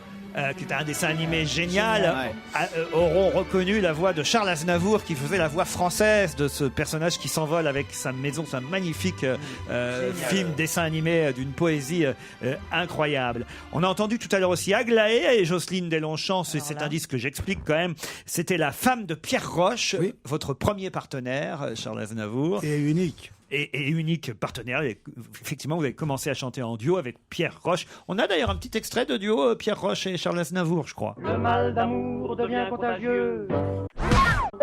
qui est un dessin animé génial, auront reconnu la voix de Charles Aznavour qui faisait la voix française de ce personnage qui s'envole avec sa maison. C'est un magnifique film, dessin animé d'une poésie incroyable. On a entendu tout à l'heure aussi Aglaé et Jocelyne Deslongchamps, c'est cet indice que j'explique quand même. C'était la femme de Pierre Roche, votre premier partenaire, Charles Aznavour. Et unique. Et unique partenaire. Et effectivement, vous avez commencé à chanter en duo avec Pierre Roche. On a d'ailleurs un petit extrait de duo Pierre Roche et Charles Aznavour, je crois. Le mal d'amour devient contagieux.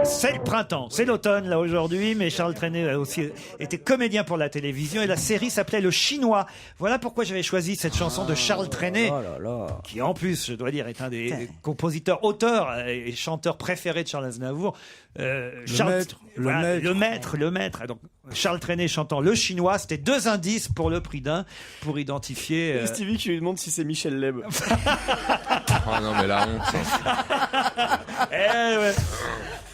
C'est le printemps, c'est l'automne là aujourd'hui, mais Charles Trenet a aussi été comédien pour la télévision et la série s'appelait Le Chinois. Voilà pourquoi j'avais choisi cette chanson de Charles Trenet, qui en plus, je dois dire, est un des compositeurs, auteurs et chanteurs préférés de Charles Aznavour. Le maître. Donc, Charles Trenet chantant Le Chinois, c'était 2 indices pour le prix d'un, pour identifier... Et Stevie qui lui demande si c'est Michel Leb. Oh non, mais la honte.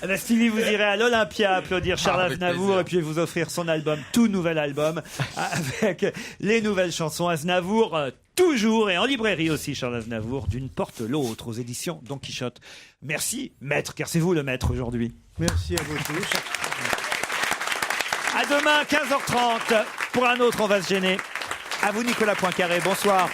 Eh ben Stevie, vous irez à l'Olympia applaudir Charles Aznavour et puis vous offrir son album, tout nouvel album, avec les nouvelles chansons Aznavour, toujours, et en librairie aussi, Charles Aznavour, d'une porte l'autre, aux éditions Don Quichotte. Merci, maître, car c'est vous le maître aujourd'hui. Merci à vous tous. À demain, 15h30, pour un autre On va se gêner. À vous, Nicolas Poincaré. Bonsoir.